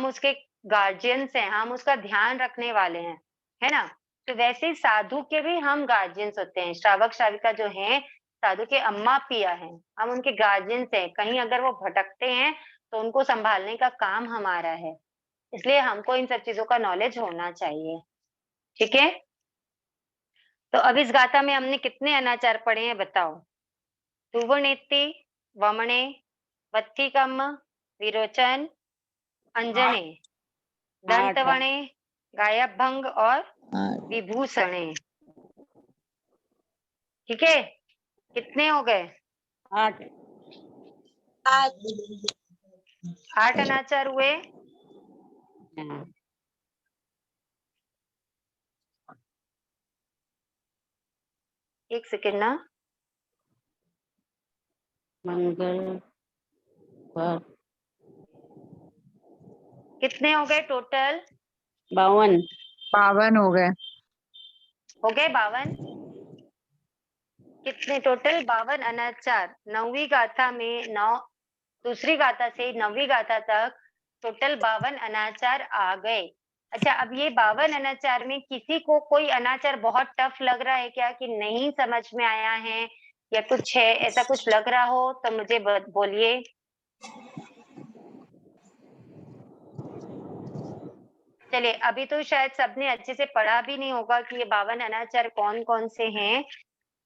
उसके गार्जियंस हैं, हम उसका ध्यान रखने वाले हैं, है ना? तो वैसे ही साधु के भी हम गार्जियंस होते हैं। श्रावक-श्राविका जो हैं, साधु के अम्मा-पिया हैं, हम उनके गार्जियंस हैं। कहीं अगर वो भटकते हैं, तो उनको सँभालने का काम हमारा है। इसलिए हमको इन सब चीज़ों का नॉलेज होना चाहिए, ठीक है? तो अब इस गाथा में हमने कितने अनाचार पढ़े हैं बताओ? तुवनेति, वमने, वत्थिकम्म, विरोचन, अंजने, 8 दंतवणे, गायभंग और 8 विभूषणे। ठीक है? कितने हो गए? 8 8 अनाचार हुए। हाँ, एक सेकंड ना। मंगल पर कितने हो गए टोटल? 52 52 हो गए। हो गए 52? कितने टोटल? 52 अनाचार। 9वीं गाथा में दूसरी गाथा से 9वीं गाथा तक टोटल 52 अनाचार आ गए। अच्छा, अब ये 52 अनाचार में किसी को कोई अनाचार बहुत टफ लग रहा है क्या, कि नहीं समझ में आया है या कुछ है, ऐसा कुछ लग रहा हो तो मुझे बोलिए। चलिए, अभी तो शायद सबने अच्छे से पढ़ा भी नहीं होगा कि ये 52 अनाचार कौन-कौन से हैं।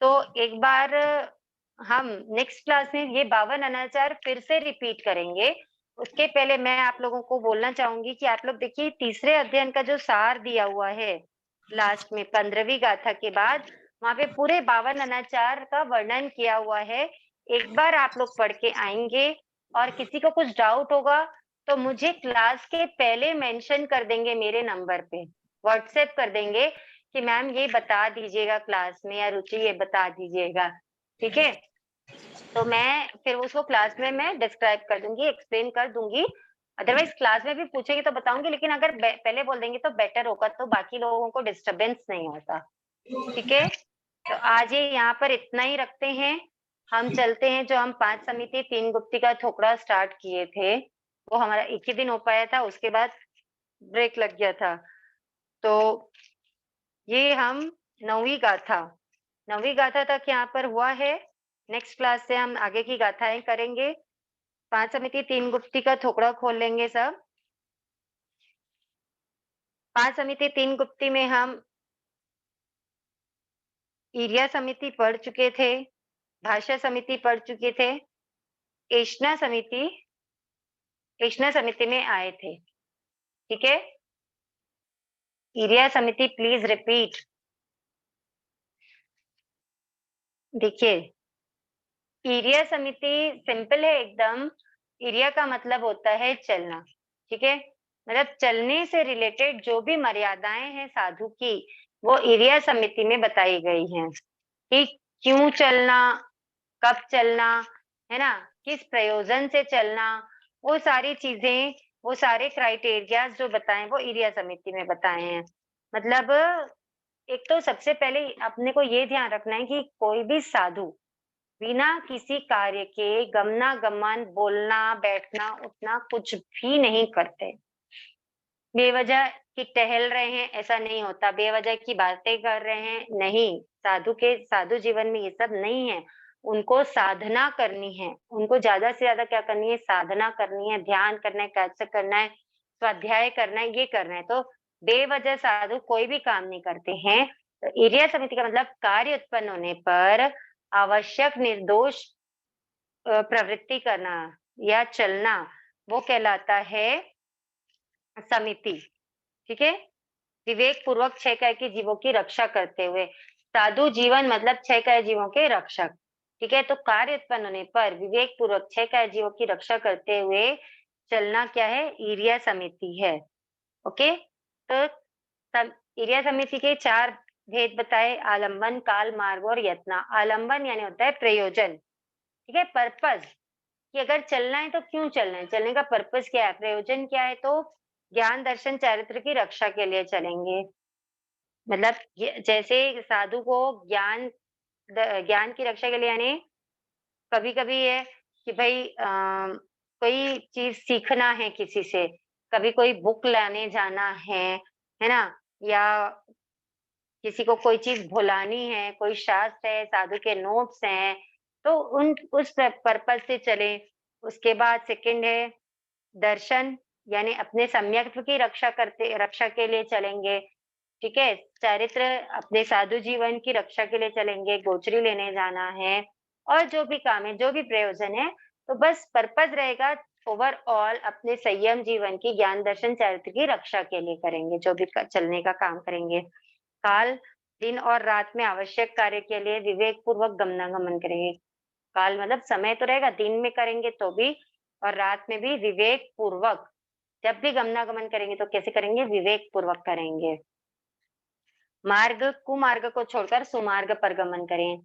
तो एक बार हम नेक्स्ट क्लास में ये 52 अनाचार फिर से रिपीट करेंगे। उसके पहले मैं आप लोगों को बोलना चाहूँगी कि आप लोग देखिए तीसरे अध्ययन का जो सार दिया हुआ है, लास्ट में 15वीं गाथा के बाद, वहाँ पे पूरे 52 अनाचार का वर्णन किया हुआ है। एक बार आप लोग पढ़ के आएँगे और किसी को कुछ डाउट होगा तो मुझे क्लास के पहले मेंशन कर देंगे मेरे नंबर पे, व्हाट्सएप कर देंगे कि मैम ये बता दीजिएगा क्लास में, या रुचि ये बता दीजिएगा, ठीक है? तो मैं फिर उसको क्लास में मैं डिस्क्राइब कर दूँगी, एक्सप्लेन कर दूँगी। अदरवाइज़ क्लास में भी पूछेंगे तो बताऊँगी, लेकिन अगर पहले बोल देंगे तो बेटर होगा, तो बाकी लोगों को डिस्टर्बेंस नहीं होता, ठीक है? तो आज ये यहाँ पर इतना ही रखते हैं। हम चलते हैं, जो हम 5 समिति 3 गुप्ती का थोपड़ा स्टार्ट किए थे, वो हमारा एक ही दिन हो पाया था, उसके बाद ब्रेक लग गया था। तो ये हम 9वीं गाथा तक यहाँ पर हुआ है। नेक्स्ट क्लास से हम आगे की गाथाएँ करेंगे। 5 समिति 3 गुप्ती का थोपड़ा खोल लेंगे सब। 5 समिति 3 गुप्ती में हम ईर्ष्या समिति पढ़ चुके थे, भाष्य समिति पढ़ चुके थे, एषणा समिति में आए थे, ठीक है? ईर्ष्या समिति प्लीज रिपीट। देखिए, ईर्ष्या समिति सिंपल है एकदम। ईर्ष्या का मतलब होता है चलना, ठीक है? मतलब चलने से रिलेटेड जो भी मर्यादाएं हैं साधु की, वो ईर्ष्या समिति में बताई गई हैं कि क्यों चलना, कब चलना, है ना? किस प्रयोजन से चलना, वो सारी चीजें, वो सारे क्राइटेरियाज जो बताए वो ईर्ष्या समिति में बताए हैं। मतलब एक तो सबसे पहले अपने को ये ध्यान रखना है कि कोई भी साधु बिना किसी कार्य के गमनागमन, बोलना, बैठना, उठना कुछ भी नहीं करते। बेवजह कि टहल रहे हैं ऐसा नहीं होता, बेवजह की बातें कर रहे हैं नहीं, साधु जीवन में ये सब नहीं है। उनको साधना करनी है, उनको ज्यादा से ज्यादा क्या करनी है, साधना करनी है, ध्यान करना है, कैसे करना है, स्वाध्याय करना है, ये करना है। तो बेवजह साधु कोई भी काम नहीं करते हैं। तो ईर्ष्या समिति का मतलब कार्य उत्पन्न होने पर आवश्यक निर्दोष प्रवृत्ति करना या चलना, वो कहलाता है समिति, ठीक है? विवेक पूर्वक 6 कय के जीवों की रक्षा करते हुए, साधु जीवन मतलब 6 कय जीवों के रक्षक, ठीक है? तो कार्य उत्पन्न होने पर विवेक पूर्वक 6 कय जीवों की रक्षा करते हुए चलना क्या है? ईर्ष्या समिति है। ओके, तो ईर्ष्या समिति के 4 भेद बताए, आलंबन, काल, मार्ग और यत्न। आलंबन यानी होता है प्रयोजन, ठीक है? पर्पस, कि अगर चलना है तो क्यों चलना है, चलने का पर्पस क्या है, प्रयोजन क्या है, तो ज्ञान दर्शन चारित्र की रक्षा के लिए चलेंगे। मतलब जैसे साधु को ज्ञान की रक्षा के लिए, यानी कभी कभी है कि भाई कोई चीज सीखना है किसी से, कभी कोई बुक लाने जाना है ना? या किसी को कोई चीज भुलानी है, कोई शास्त्र है, साधु के नोट्स हैं, तो उन उस पर्पज से चले। उसके बाद सेकंड है दर्शन, यानी अपने सम्यक्त्व की रक्षा के लिए चलेंगे, ठीक है? चरित्र, अपने साधु जीवन की रक्षा के लिए चलेंगे, गोचरी लेने जाना है और जो भी काम है, जो भी प्रयोजन है, तो बस पर्पज रहेगा ओवरऑल अपने संयम जीवन की, ज्ञान दर्शन चरित्र की रक्षा के लिए करेंगे, जो भी चलने का काम करेंगे। काल, दिन और रात में आवश्यक कार्य के लिए विवेक पूर्वक गमनागमन करेंगे। काल मतलब समय तो रहेगा, दिन में करेंगे तो भी और रात में भी विवेक पूर्वक। जब भी गमनागमन करेंगे तो कैसे करेंगे? विवेक पूर्वक करेंगे। मार्ग, कुमार्ग को छोड़कर सुमार्ग पर गमन करें।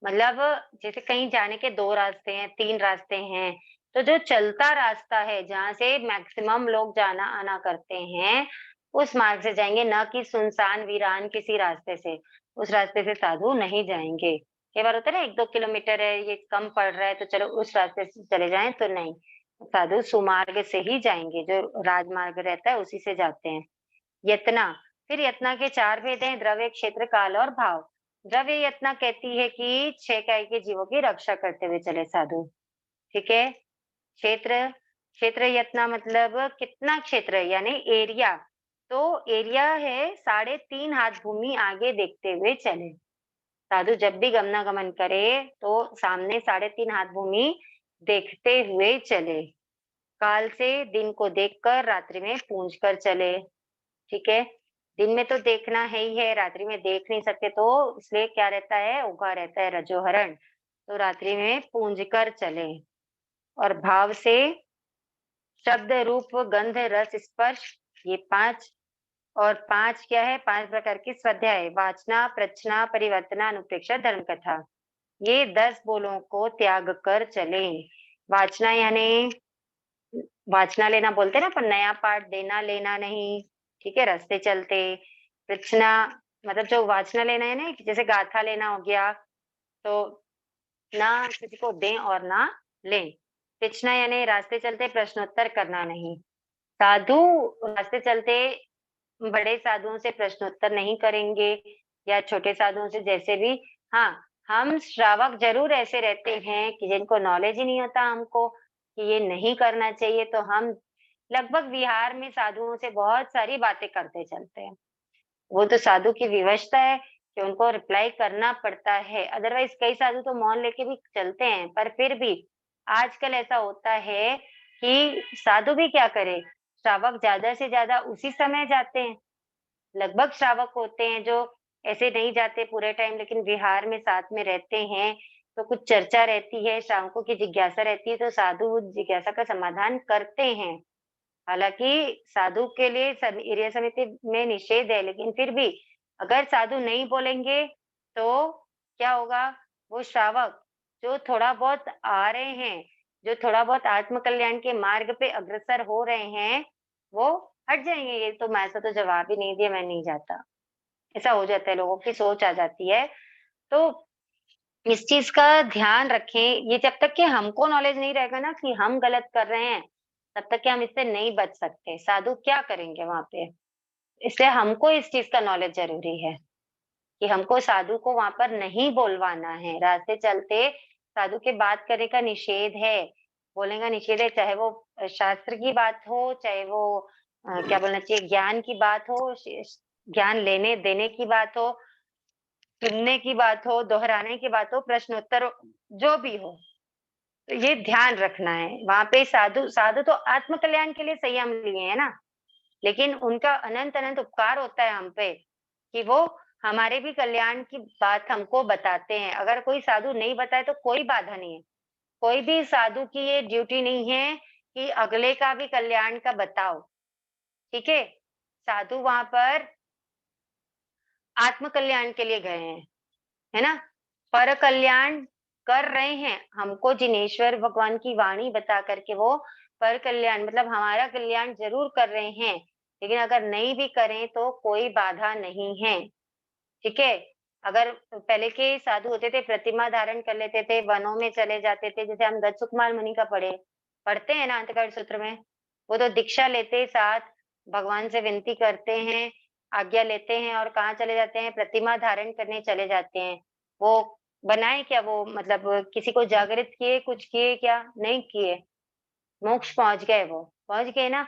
मतलब जैसे कहीं जाने के 2 रास्ते हैं, 3 रास्ते हैं, तो जो चलता रास्ता है, जहाँ से मैक्सिमम लोग जाना-आना करते हैं, उस मार्ग से जाएँगे, ना कि सुनसान, वीरान किसी रास्ते से। उस रास्ते से साधु नहीं जाएँगे। कई बार होता है ना 1-2 किलोमीटर है, ये कम पड़ रहा है, तो चलो उस रास्ते से चले जाएँ, तो नहीं। साधु सुमार्ग से ही जाएँगे, जो राजमार्ग रहता है, उसी से जाते हैं। यतना, फिर यतना के 4 भेद हैं, द्रव्य, क्षेत्र, काल और भाव। द्रव्य यतना कहती है कि 6 काय के जीवों की रक्षा करते हुए चले साधु, ठीक है? क्षेत्र, क्षेत्र यतना मतलब कितना क्षेत्र है, यानी एरिया। तो एरिया है 3.5 हाथ भूमि आगे देखते हुए चले। साधु जब भी गमनागमन करे तो सामने 3.5 हाथ भूमि देखते हुए चले। काल से दिन को देखकर रात्रि में पूंज कर चले, ठीक है? दिन में तो देखना है ही है, रात्रि में देख नहीं सकते, तो इसलिए क्या रहता है? उगा रहता है रजोहरण, तो रात्रि में पूंज कर चले। और भाव से शब्द, रूप, गंध, रस, स्पर्श, ये 5। और 5 क्या है? 5 प्रकार की स्वाध्याय, वाचना, प्रच्छना, परिवर्तना, अनुप्रेक्षा, धर्म कथा। ये 10 बोलों को त्याग कर चले। वाचना यानी वाचना लेना बोलते हैं ना, पर नया पाठ देना लेना नहीं, ठीक है? रास्ते चलते। प्रच्छना मतलब जो वाचना लेना है ना, जैसे गाथा लेना हो गया, तो ना किसी को दें और ना लें। प्रच्छना यानी रास्ते चलते प्रश्नोत्तर करना नहीं। साधु रास्ते चलते बड़े साधुओं से प्रश्नोत्तर नहीं करेंगे या छोटे साधुओं से, जैसे भी। हाँ, हम श्रावक जरूर ऐसे रहते हैं कि जिनको नॉलेज ही नहीं होता हमको कि ये नहीं करना चाहिए, तो हम लगभग विहार में साधुओं से बहुत सारी बातें करते चलते हैं। वो तो साधु की विवशता है कि उनको रिप्लाई करना पड़ता है, अदरवाइज कई साधु तो मौन लेके भी चलते हैं। पर फिर भी आजकल ऐसा होता है कि साधु भी क्या करे, श्रावक ज्यादा से ज्यादा उसी समय जाते हैं। लगभग श्रावक होते हैं जो ऐसे नहीं जाते पूरे टाइम, लेकिन विहार में साथ में रहते हैं, तो कुछ चर्चा रहती है, श्रावकों की जिज्ञासा रहती है, तो साधु उस जिज्ञासा का समाधान करते हैं। हालांकि साधु के लिए एरिया समिति में निषेध है, लेकिन फिर भी अगर साधु नहीं बोलेंगे तो क्या होगा? वो श्रावक जो थोड़ा बहुत आ रहे हैं, जो थोड़ा बहुत आत्म कल्याण के मार्ग पे अग्रसर हो रहे हैं, वो हट जाएंगे। ये तो मैं ऐसा तो जवाब ही नहीं दिया, मैं नहीं जाता, ऐसा हो जाता है, लोगों की सोच आ जाती है। तो इस चीज का ध्यान रखें। ये जब तक कि हमको नॉलेज नहीं रहेगा ना कि हम गलत कर रहे हैं, तब तक कि हम इससे नहीं बच सकते। साधु क्या करेंगे वहां पे? इसलिए हमको इस चीज का नॉलेज जरूरी है कि हमको साधु को वहां पर नहीं बोलवाना है। रास्ते चलते साधु के बात करने का निषेध है, बोलने का निषेध है, चाहे वो शास्त्र की बात हो, चाहे वो क्या बोलना चाहिए, ज्ञान की बात हो, ज्ञान लेने देने की बात हो, सुनने की बात हो, दोहराने की बात हो, प्रश्नोत्तर हो, जो भी हो। तो ये ध्यान रखना है। वहां पे साधु साधु तो आत्म कल्याण के लिए संयम लिए है ना, लेकिन उनका अनंत अनंत उपकार होता है हम पे कि वो हमारे भी कल्याण की बात हमको बताते हैं। अगर कोई साधु नहीं बताए तो कोई बाधा नहीं है। कोई भी साधु की ये ड्यूटी नहीं है कि अगले का भी कल्याण का बताओ, ठीक है? साधु वहां पर आत्म कल्याण के लिए गए हैं, है ना? पर कल्याण कर रहे हैं। हमको जिनेश्वर भगवान की वाणी बता करके वो पर कल्याण मतलब हमारा कल्याण जरूर कर रहे हैं, लेकिन अगर नहीं भी करें तो कोई बाधा नहीं है, ठीक है? अगर पहले के साधु होते थे, प्रतिमा धारण कर लेते थे, वनों में चले जाते थे, जैसे हम दत्त सुखमाल मुनि का पढ़े, पढ़ते हैं ना अंतकारिक सूत्र में, वो तो दीक्षा लेते साथ भगवान से विनती करते हैं, आज्ञा लेते हैं और कहाँ चले जाते हैं, प्रतिमा धारण करने चले जाते हैं। वो बनाए क्या, वो मतलब किसी को जागृत किए, कुछ किए क्या? नहीं किए। मोक्ष पहुँच गए वो, पहुँच गए ना।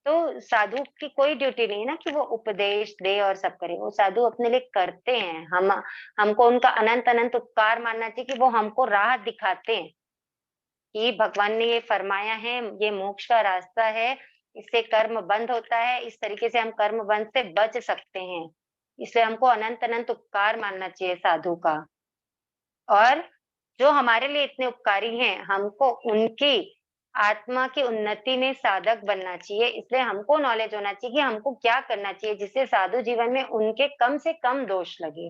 तो साधु की कोई ड्यूटी नहीं है ना कि वो उपदेश दे और सब करे, वो साधु अपने लिए करते हैं। हमको उनका अनंत-अनंत उपकार मानना चाहिए कि वो हमको राह दिखाते हैं, कि भगवान ने ये फरमाया है, ये मोक्ष का रास्ता है, इससे कर्म बंध होता है, इस तरीके से हम कर्म बंध से बच सकते हैं। इसलिए हमको अनंत-अनंत उपकार मानना चाहिए साधु का। और जो हमारे लिए इतने उपकारी हैं, हमको उनकी आत्मा की उन्नति में साधक बनना चाहिए। इसलिए हमको नॉलेज होना चाहिए कि हमको क्या करना चाहिए, जिससे साधु जीवन में उनके कम से कम दोष लगे,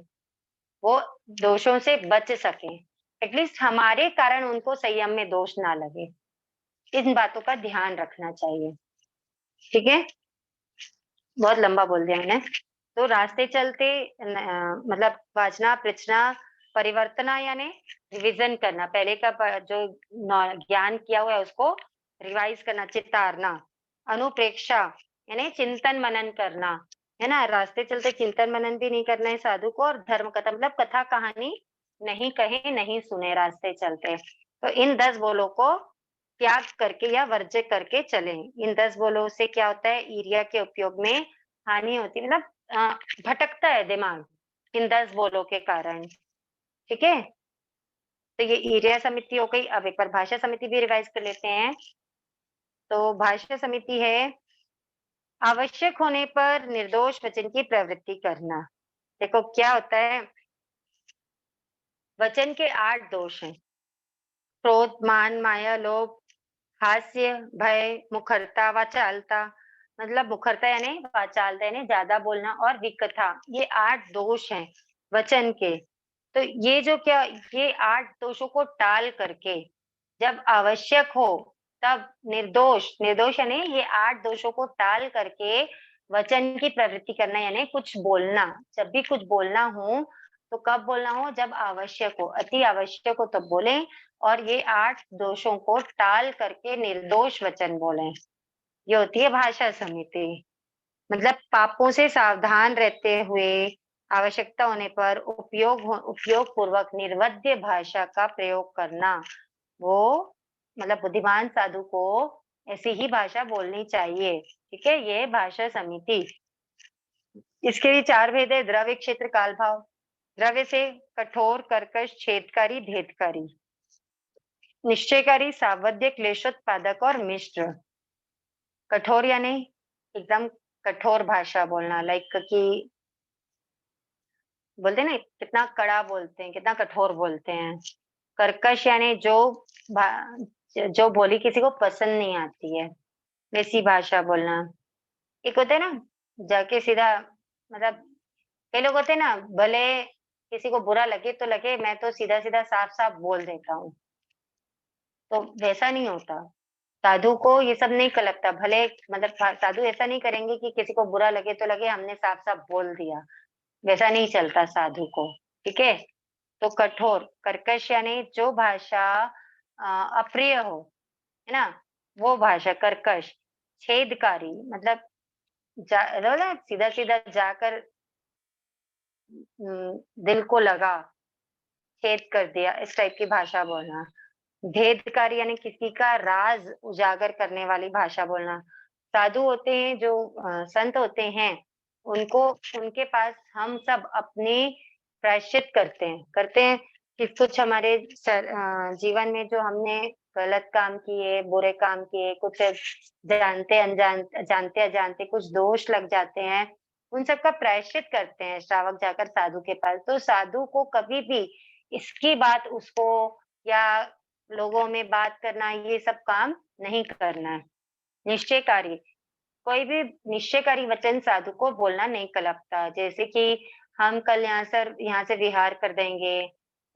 वो दोषों से बच सकें। एटलीस्ट हमारे कारण उनको संयम में दोष ना लगे। इन बातों का ध्यान रखना चाहिए। ठीक है? बहुत लंबा बोल दिया मैंने। तो रास्ते चलते मतलब वाचना, पृछना, परिवर्तना यानी रिवीजन करना, पहले का जो ज्ञान किया हुआ है उसको रिवाइज करना, चितारना। अनुप्रेक्षा यानी चिंतन मनन करना, है ना? रास्ते चलते चिंतन मनन भी नहीं करना है साधु को। और धर्म कथा मतलब कथा कहानी नहीं कहे, नहीं सुने रास्ते चलते। तो इन 10 बोलों को त्याग करके या वर्ज्य करके चलें। इन 10 बोलों से क्या होता है, ईर्ष्या के उपयोग में हानि होती है, मतलब भटकता है दिमाग इन 10 बोलों के कारण। ठीक है? तो ये ईर्ष्या समिति हो गई। अब एक बार भाषा समिति भी रिवाइज कर लेते हैं। तो भाषा समिति है, आवश्यक होने पर निर्दोष वचन की प्रवृत्ति करना। देखो क्या होता है, वचन के 8 दोष हैं। क्रोध, मान, माया, लोभ, हास्य, भय, मुखरता, वाचालता। मतलब मुखरता यानी वाचालता यानी ज्यादा बोलना, और विकथा, ये 8 दोष हैं वचन के। तो ये जो क्या, ये 8 दोषों को टाल करके जब आवश्यक हो तब निर्दोष, निर्दोष यानी ये 8 दोषों को टाल करके वचन की प्रवृत्ति करना, यानी कुछ बोलना। जब भी कुछ बोलना हो तो कब बोलना हो, जब आवश्यक हो, अति आवश्यक हो तब बोलें। और ये 8 दोषों को टाल करके निर्दोष वचन बोलें। ये होती है भाषा समिति। मतलब पापों से सावधान रहते हुए आवश्यकता होने पर उपयोग पूर्वक निर्वध्य भाषा का प्रयोग करना। वो मतलब बुद्धिमान साधु को ऐसी ही भाषा बोलनी चाहिए। ठीक है? ये भाषा समिति। इसके लिए 4 भेद है, द्रव्य, क्षेत्र, काल, भाव। द्रव्य से कठोर, कर्कश, छेदकारी, भेदकारी। निश्चयकारी, सावध्य, क्लेशोत्पादक और मिश्र। कठोर यानी एकदम कठोर भाषा बोलना, लाइक कि बोलते हैं ना कितना कड़ा बोलते हैं, कितना कठोर बोलते हैं। कर्कश यानी जो बोली किसी को पसंद नहीं आती है, वैसी भाषा बोलना। एक होता है ना जाके सीधा, मतलब कई लोग होते हैं ना, भले किसी को बुरा लगे तो लगे, मैं तो सीधा सीधा साफ साफ बोल देता हूँ। तो वैसा नहीं होता। साधु को ये सब नहीं लगता। भले मतलब साधु ऐसा नहीं करेंगे कि किसी को बुरा लगे तो लगे, हमने साफ साफ बोल दिया, वैसा नहीं चलता साधु को। ठीक है? तो कठोर, कर्कश यानी जो भाषा अप्रिय हो, है ना, वो भाषा कर्कश। छेदकारी मतलब ना सीधा सीधा जाकर दिल को लगा, छेद कर दिया, इस टाइप की भाषा बोलना। भेदकारी यानी किसी का राज उजागर करने वाली भाषा बोलना। साधु होते हैं जो संत होते हैं, उनको, उनके पास हम सब अपने प्रायश्चित करते हैं कि कुछ हमारे जीवन में जो हमने गलत काम किए, बुरे काम किए, कुछ जानते अनजानते कुछ दोष लग जाते हैं, उन सब का प्रायश्चित करते हैं श्रावक जाकर साधु के पास। तो साधु को कभी भी इसकी बात उसको या लोगों में बात करना, ये सब काम नहीं करना है। निश्चयकारी, कोई भी निश्चयकारी वचन साधु को बोलना नहीं लगता। जैसे कि हम कल यहाँ से विहार कर देंगे,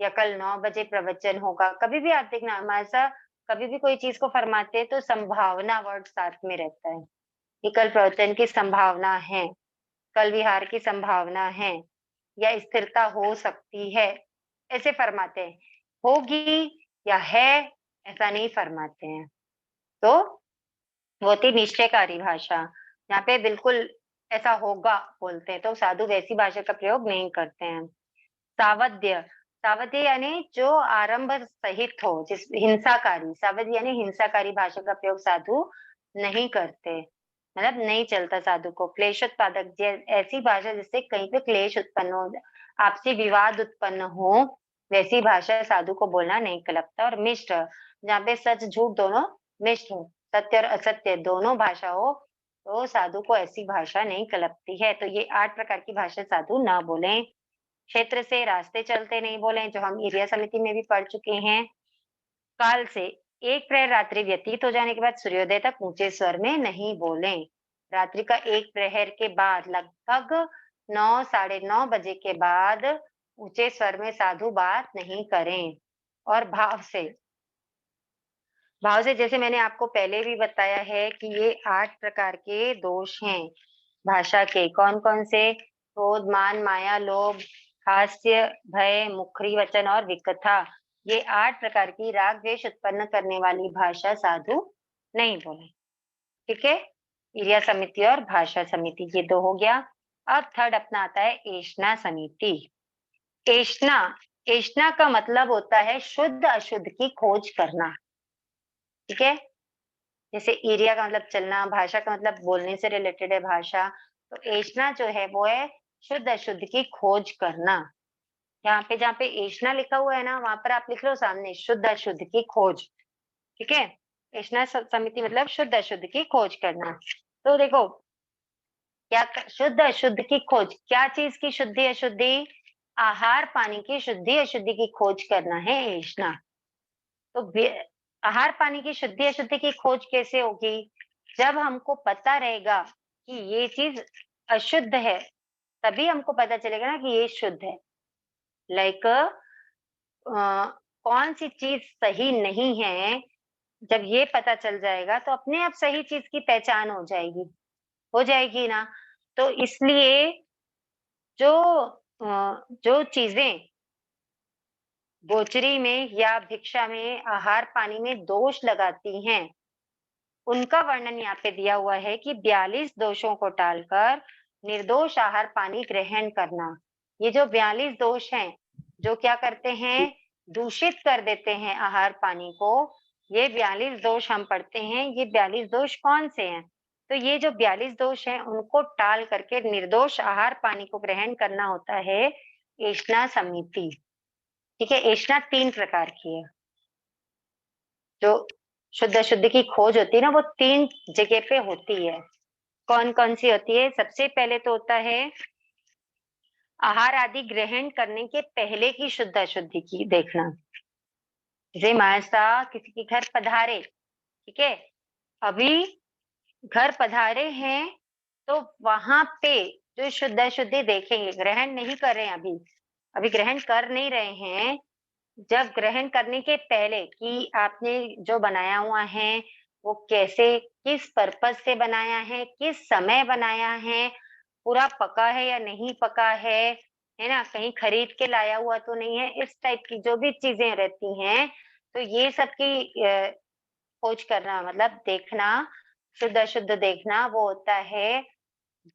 या कल 9 बजे प्रवचन होगा। कभी भी आप देखना, हम ऐसा कभी भी कोई चीज को फरमाते हैं तो संभावना वर्ड साथ में रहता है कि कल प्रवचन की संभावना है, कल विहार की संभावना है, या स्थिरता हो सकती है, ऐसे फरमाते हैं। होगी या है ऐसा नहीं फरमाते हैं। तो वो होती निश्चयकारी भाषा। यहाँ पे बिल्कुल ऐसा होगा बोलते हैं, तो साधु वैसी भाषा का प्रयोग नहीं करते हैं। सावध्य, सावध्य यानी जो आरंभ सहित हो, जिस हिंसाकारी, सावध्य यानी हिंसाकारी भाषा का प्रयोग साधु नहीं करते, मतलब नहीं चलता साधु को। क्लेशोत्पादक, ऐसी भाषा जिससे कहीं पे क्लेश उत्पन्न हो, आपसी विवाद उत्पन्न हो, वैसी भाषा साधु को बोलना नहीं लगता। और मिष्ट, जहाँ पे सच झूठ दोनों मिष्ट हो, सत्य और असत्य दोनों भाषा हो, तो साधु को ऐसी भाषा नहीं लगती है। तो ये 8 प्रकार की भाषा साधु ना बोले। क्षेत्र से रास्ते चलते नहीं बोले, जो हम एरिया समिति में भी पढ़ चुके हैं। काल से, एक प्रहर रात्रि व्यतीत हो जाने के बाद सूर्योदय तक ऊंचे स्वर में नहीं बोले। रात्रि का एक प्रहर के बाद लगभग 9 साढ़े 9 बजे के बाद ऊंचे स्वर में साधु बात नहीं करें। और भाव से, भाव से जैसे मैंने आपको पहले भी बताया है कि ये 8 प्रकार के दोष हैं भाषा के। कौन कौन से? क्रोध, मान, माया, लोभ, हास्य, भय, मुखरी वचन और विकथा। ये 8 प्रकार की राग द्वेष उत्पन्न करने वाली भाषा साधु नहीं बोले। ठीक है, एरिया समिति और भाषा समिति, ये 2 हो गया। अब थर्ड अपना आता है एषणा समिति। एषणा, एषणा का मतलब होता है शुद्ध अशुद्ध की खोज करना। ठीक है, जैसे एरिया का मतलब चलना, भाषा का मतलब बोलने से रिलेटेड है भाषा, तो एषणा जो है वो है शुद्ध अशुद्ध की खोज करना। यहाँ पे जहाँ पे एषणा लिखा हुआ है ना, वहां पर आप लिख लो सामने शुद्ध अशुद्ध की खोज। ठीक है, एषणा समिति मतलब शुद्ध अशुद्ध की खोज करना। तो देखो क्या शुद्ध अशुद्ध की खोज, क्या चीज की शुद्धि अशुद्धि? आहार पानी की शुद्धि अशुद्धि की खोज करना है एषणा। तो आहार पानी की शुद्धि अशुद्धि की खोज कैसे होगी? जब हमको पता रहेगा कि ये चीज अशुद्ध है, तभी हमको पता चलेगा ना कि ये शुद्ध है। लाइक कौन सी चीज सही नहीं है, जब ये पता चल जाएगा तो अपने आप सही चीज की पहचान हो जाएगी ना। तो इसलिए जो चीजें गोचरी में या भिक्षा में, आहार पानी में दोष लगाती हैं, उनका वर्णन यहाँ पे दिया हुआ है कि 42 दोषों को टालकर निर्दोष आहार पानी ग्रहण करना। ये जो 42 दोष हैं, जो क्या करते हैं, दूषित कर देते हैं आहार पानी को, ये 42 दोष हम पढ़ते हैं। ये 42 दोष कौन से हैं? तो ये जो 42 दोष हैं, उनको टाल करके निर्दोष आहार पानी को ग्रहण करना होता है एषणा समिति। ठीक है, एषणा 3 प्रकार की है। जो शुद्ध अशुद्ध की खोज होती है ना, वो 3 जगह पे होती है। कौन कौन सी होती है? सबसे पहले तो होता है आहार आदि ग्रहण करने के पहले की शुद्ध अशुद्धि की देखना। जैसे मानसा किसी के घर पधारे, ठीक है, अभी घर पधारे हैं, तो वहां पे जो शुद्ध अशुद्धि देखेंगे, ग्रहण नहीं कर रहे हैं, अभी ग्रहण कर नहीं रहे हैं। जब ग्रहण करने के पहले कि आपने जो बनाया हुआ है वो कैसे, किस पर्पस से बनाया है, किस समय बनाया है, पूरा पका है या नहीं पका है ना, कहीं खरीद के लाया हुआ तो नहीं है, इस टाइप की जो भी चीजें रहती हैं, तो ये सब की खोज करना, मतलब देखना, शुद्ध अशुद्ध देखना, वो होता है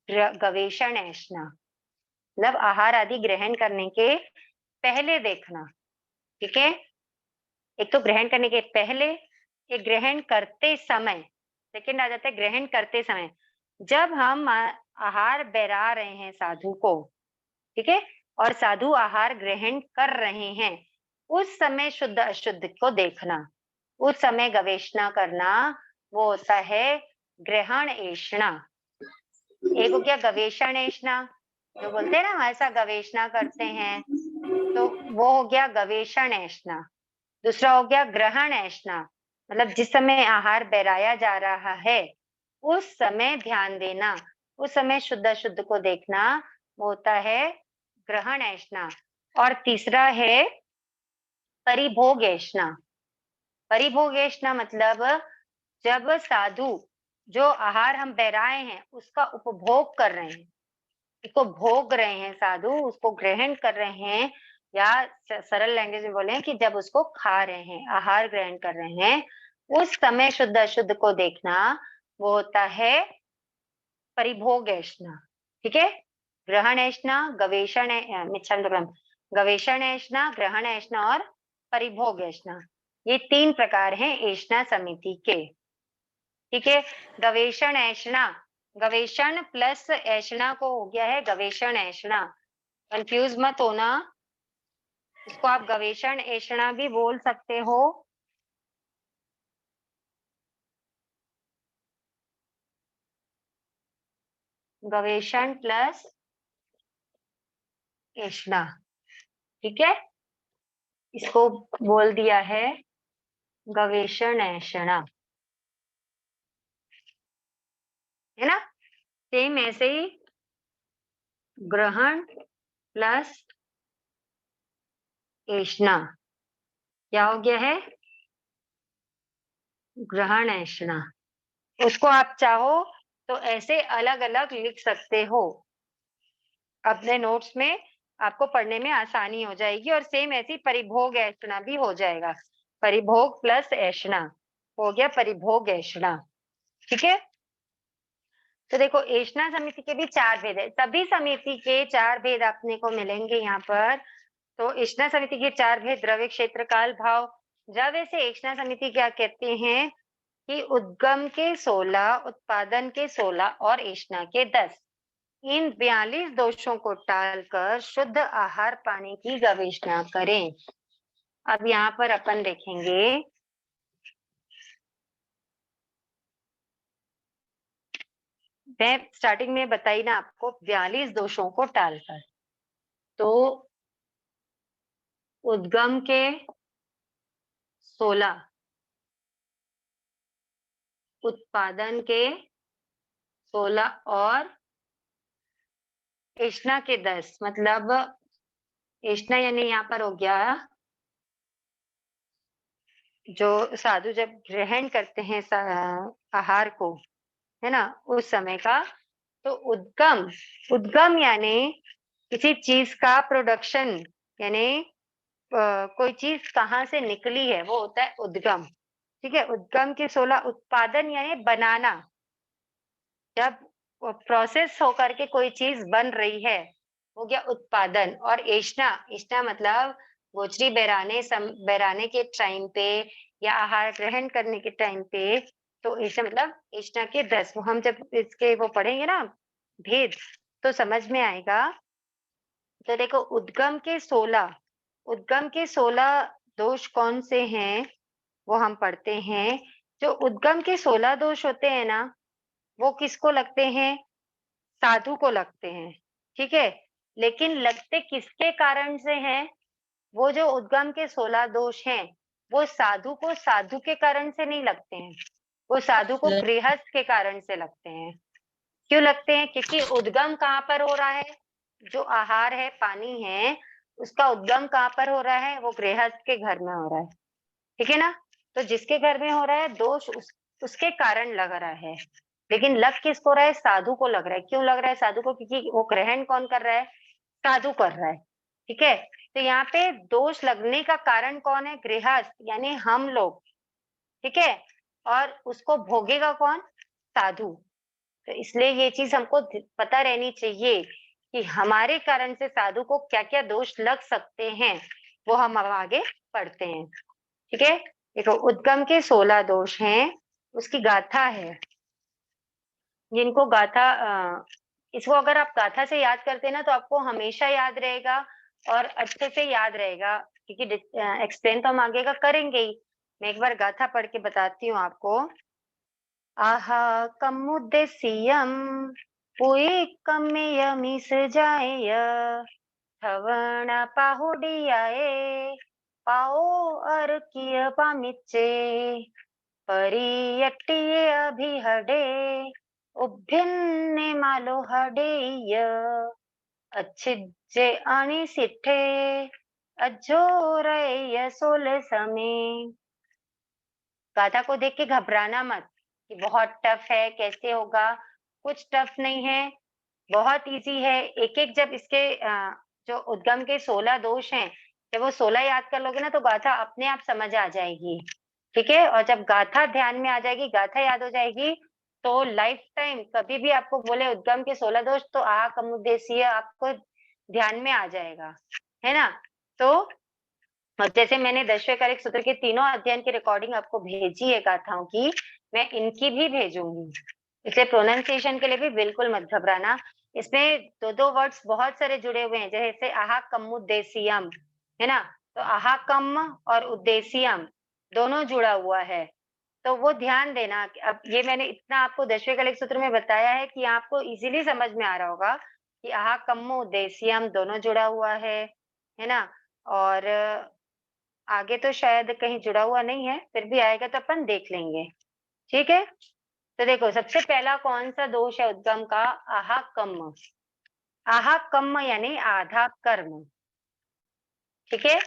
गवेषण ऐषणा। मतलब आहार आदि ग्रहण करने के पहले देखना। ठीक है, एक तो ग्रहण करने के पहले, एक ग्रहण करते समय, सेकंड आ जाता है ग्रहण करते समय। जब हम आहार बैरा रहे हैं साधु को, ठीक है, और साधु आहार ग्रहण कर रहे हैं, उस समय शुद्ध अशुद्ध को देखना, उस समय गवेषणा करना, वो होता है ग्रहण ऐषणा। एक हो गया गवेषण ऐषणा, जो बोलते हैं ना हम ऐसा गवेषणा करते हैं, तो वो हो गया गवेषण ऐषणा। दूसरा हो गया ग्रहण ऐषणा, मतलब जिस समय आहार बैराया जा रहा है उस समय ध्यान देना, उस समय शुद्ध अशुद्ध को देखना, वो होता है ग्रहण ऐषणा। और तीसरा है परिभोग ऐषणा। परिभोग ऐषणा मतलब जब साधु जो आहार हम बैराए हैं उसका उपभोग कर रहे हैं, उसको भोग रहे हैं, साधु उसको ग्रहण कर रहे हैं, या सरल लैंग्वेज में बोले कि जब उसको खा रहे हैं, आहार ग्रहण कर रहे हैं, उस समय शुद्ध अशुद्ध को देखना, वो होता है परिभोग ऐष्णा। ठीक है, ग्रहण ऐष्णा, गवेषण गवेषण ऐष्णा, ग्रहण ऐष्णा और परिभोग ऐष्णा, ये 3 प्रकार हैं ऐष्णा समिति के। ठीक है, गवेषण ऐष्णा, गवेषण प्लस ऐष्णा को हो गया है गवेषण ऐष्णा, कंफ्यूज मत होना, इसको आप गवेषण ऐष्णा भी बोल सकते हो। गवेषण प्लस ऐष्णा, ठीक है, इसको बोल दिया है गवेषण ऐष्णा, है ना। सेम ऐसे ही ग्रहण प्लस ऐष्णा क्या हो गया है, ग्रहण ऐष्णा। उसको आप चाहो तो ऐसे अलग अलग लिख सकते हो, अपने नोट्स में आपको पढ़ने में आसानी हो जाएगी। और सेम ऐसी परिभोग ऐष्णा भी हो जाएगा, परिभोग प्लस ऐष्णा हो गया परिभोग ऐष्णा। ठीक है, तो देखो ऐष्णा समिति के भी 4 भेद है, सभी समिति के 4 भेद आपने को मिलेंगे यहाँ पर। तो ऐष्णा समिति के 4 भेद, द्रव्य, क्षेत्र, काल, भाव। द्रव्य से ऐष्णा समिति क्या कहते हैं कि उद्गम के 16, उत्पादन के 16 और ऐष्णा के 10, इन 42 दोषों को टालकर शुद्ध आहार पाने की गवेषणा करें। अब यहाँ पर अपन देखेंगे, मैं स्टार्टिंग में बताई ना आपको 42 दोषों को टालकर, तो उद्गम के 16, उत्पादन के 16 और ऐष्णा के 10, मतलब ऐष्णा यानी यहाँ पर हो गया जो साधु जब ग्रहण करते हैं आहार को, है ना, उस समय का। तो उद्गम, उद्गम यानी किसी चीज का प्रोडक्शन, यानी कोई चीज कहाँ से निकली है वो होता है उद्गम। ठीक है, उद्गम के 16, उत्पादन यानी बनाना, जब प्रोसेस होकर के कोई चीज बन रही है हो गया उत्पादन। और ऐष्णा, ऐष्णा मतलब गोचरी बहराने के टाइम पे या आहार ग्रहण करने के टाइम पे, तो ऐष्णा मतलब ऐष्णा के 10, वो हम जब इसके वो पढ़ेंगे ना भेद तो समझ में आएगा। तो देखो उद्गम के 16, उद्गम के 16 दोष कौन से हैं वो हम पढ़ते हैं। जो उद्गम के 16 दोष होते हैं ना, वो किसको लगते हैं, साधु को लगते हैं। ठीक है, लेकिन लगते किसके कारण से हैं, वो जो उद्गम के 16 दोष हैं वो साधु को साधु के कारण से नहीं लगते हैं, वो साधु को गृहस्थ के कारण से लगते हैं। क्यों लगते हैं, क्योंकि उद्गम कहाँ पर हो रहा है, जो आहार है पानी है उसका उद्गम कहाँ पर हो रहा है, वो गृहस्थ के घर में हो रहा है। ठीक है ना, तो जिसके घर में हो रहा है दोष उसके कारण लग रहा है, लेकिन लग किसको रहा है, साधु को लग रहा है। क्यों लग रहा है साधु को, क्योंकि वो ग्रहण कौन कर रहा है, साधु कर रहा है। ठीक है, तो यहाँ पे दोष लगने का कारण कौन है, गृहस्थ यानी हम लोग। ठीक है, और उसको भोगेगा कौन, साधु। तो इसलिए ये चीज हमको पता रहनी चाहिए कि हमारे कारण से साधु को क्या क्या दोष लग सकते हैं, वो हम अब आगे पढ़ते हैं। ठीक है, देखो उद्गम के 16 दोष हैं, उसकी गाथा है, जिनको गाथा इसको अगर आप गाथा से याद करते हैं ना तो आपको हमेशा याद रहेगा और अच्छे से याद रहेगा, क्योंकि एक्सप्लेन तो हम आगे का करेंगे ही। मैं एक बार गाथा पढ़ के बताती हूँ आपको। आहा कमुद्देश्यम पुई कम्मेयमिस जाय थवण पाहुडियाए पाओ अर्किय पामिच्चे परियट्टिये अभिहडे उभ्यन्ने मालो हडेय अच्छिज्जे आणि सिठे अजोरय सोल समे। गाथा को देख के घबराना मत कि बहुत टफ है, कैसे होगा, कुछ टफ नहीं है, बहुत इजी है। एक एक जब इसके जो उद्गम के 16 दोष हैं, जब वो 16 याद कर लोगे ना तो गाथा अपने आप समझ आ जाएगी। ठीक है। और जब गाथा ध्यान में आ जाएगी, गाथा याद हो जाएगी, तो लाइफ टाइम कभी भी आपको बोले उद्गम के 16 दोष, तो आहा कमुद्देशीय आपको ध्यान में आ जाएगा, है ना। तो और जैसे मैंने 10वें करेक्ट सूत्र के तीनों अध्ययन की रिकॉर्डिंग आपको भेजी है गाथाओं की, मैं इनकी भी भेजूंगी, इसलिए प्रोनाउंसिएशन के लिए भी बिल्कुल मत घबराना। इसमें दो दो वर्ड्स बहुत सारे जुड़े हुए हैं, जैसे आहा कमुद्देशियम, है ना। तो आहा कम और उद्देशियम दोनों जुड़ा हुआ है, तो वो ध्यान देना। अब ये मैंने इतना आपको 10वें कलेक्ट सूत्र में बताया है कि आपको इजीली समझ में आ रहा होगा कि आहा कम उद्देशियम दोनों जुड़ा हुआ है ना। और आगे तो शायद कहीं जुड़ा हुआ नहीं है, फिर भी आएगा तो अपन देख लेंगे, ठीक है। तो देखो, सबसे पहला कौन सा दोष है उद्गम का? आहा कम। आहा कम यानी आधा कर्म, ठीक है,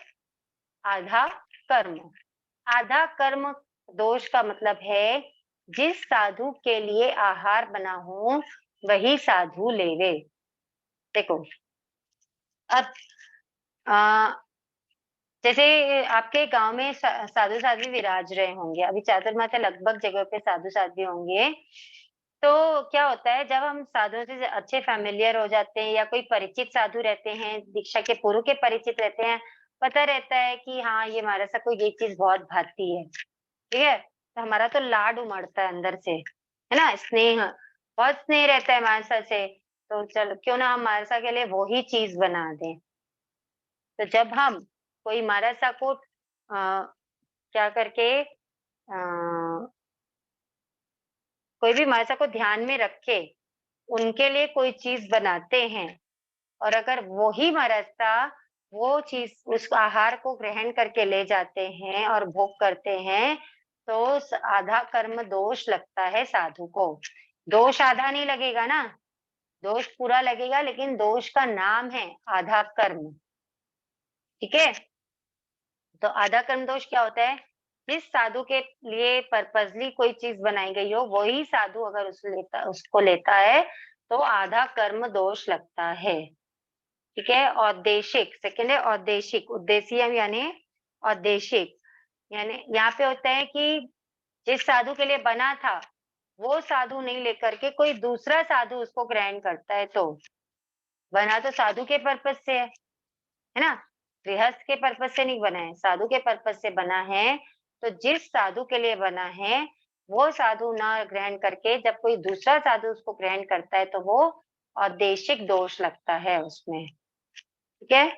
आधा कर्म। आधा कर्म दोष का मतलब है जिस साधु के लिए आहार बना हो वही साधु लेवे। देखो, अब आ, जैसे आपके गांव में साधु साध्वी विराज रहे होंगे, अभी चातुर्मास्य लगभग जगह पे साधु साध्वी होंगे। तो क्या होता है, जब हम साधुओं से अच्छे फैमिलियर हो जाते हैं या कोई परिचित साधु रहते हैं, दीक्षा के पूर्व के परिचित रहते हैं, पता रहता है कि हाँ ये हमारे साथ कोई ये चीज बहुत भाती है, ठीक है, तो हमारा तो लाड उमड़ता है अंदर से, है ना, स्नेह, बहुत स्नेह रहता है मानसा से। तो चलो क्यों ना हम मानसा के लिए वो ही चीज बना दें। तो जब हम कोई मानसा को क्या करके कोई भी मानसा को ध्यान में रखे, उनके लिए कोई चीज बनाते हैं, और अगर वो ही मानसा वो चीज उस आहार को ग्रहण करके ले जाते हैं और भोग करते हैं, तो आधा कर्म दोष लगता है साधु को। दोष आधा नहीं लगेगा ना, दोष पूरा लगेगा, लेकिन दोष का नाम है आधा कर्म, ठीक है। तो आधा कर्म दोष क्या होता है? जिस साधु के लिए पर्पजली कोई चीज बनाई गई हो, वही साधु अगर उसको लेता है तो आधा कर्म दोष लगता है, ठीक है। औदेशिक सेकेंड है, औदेशिक, उद्देशीय यानी औदेशिक, यानी यहाँ पे होता है कि जिस साधु के लिए बना था वो साधु नहीं लेकर के कोई दूसरा साधु उसको ग्रहण करता है, तो बना तो साधु के पर्पज से है ना, गृहस्थ के पर्पज से नहीं बना है, साधु के पर्पज से बना है। तो जिस साधु के लिए बना है वो साधु ना ग्रहण करके जब कोई दूसरा साधु उसको ग्रहण करता है, तो वो औदेशिक दोष लगता है उसमें, ठीक है।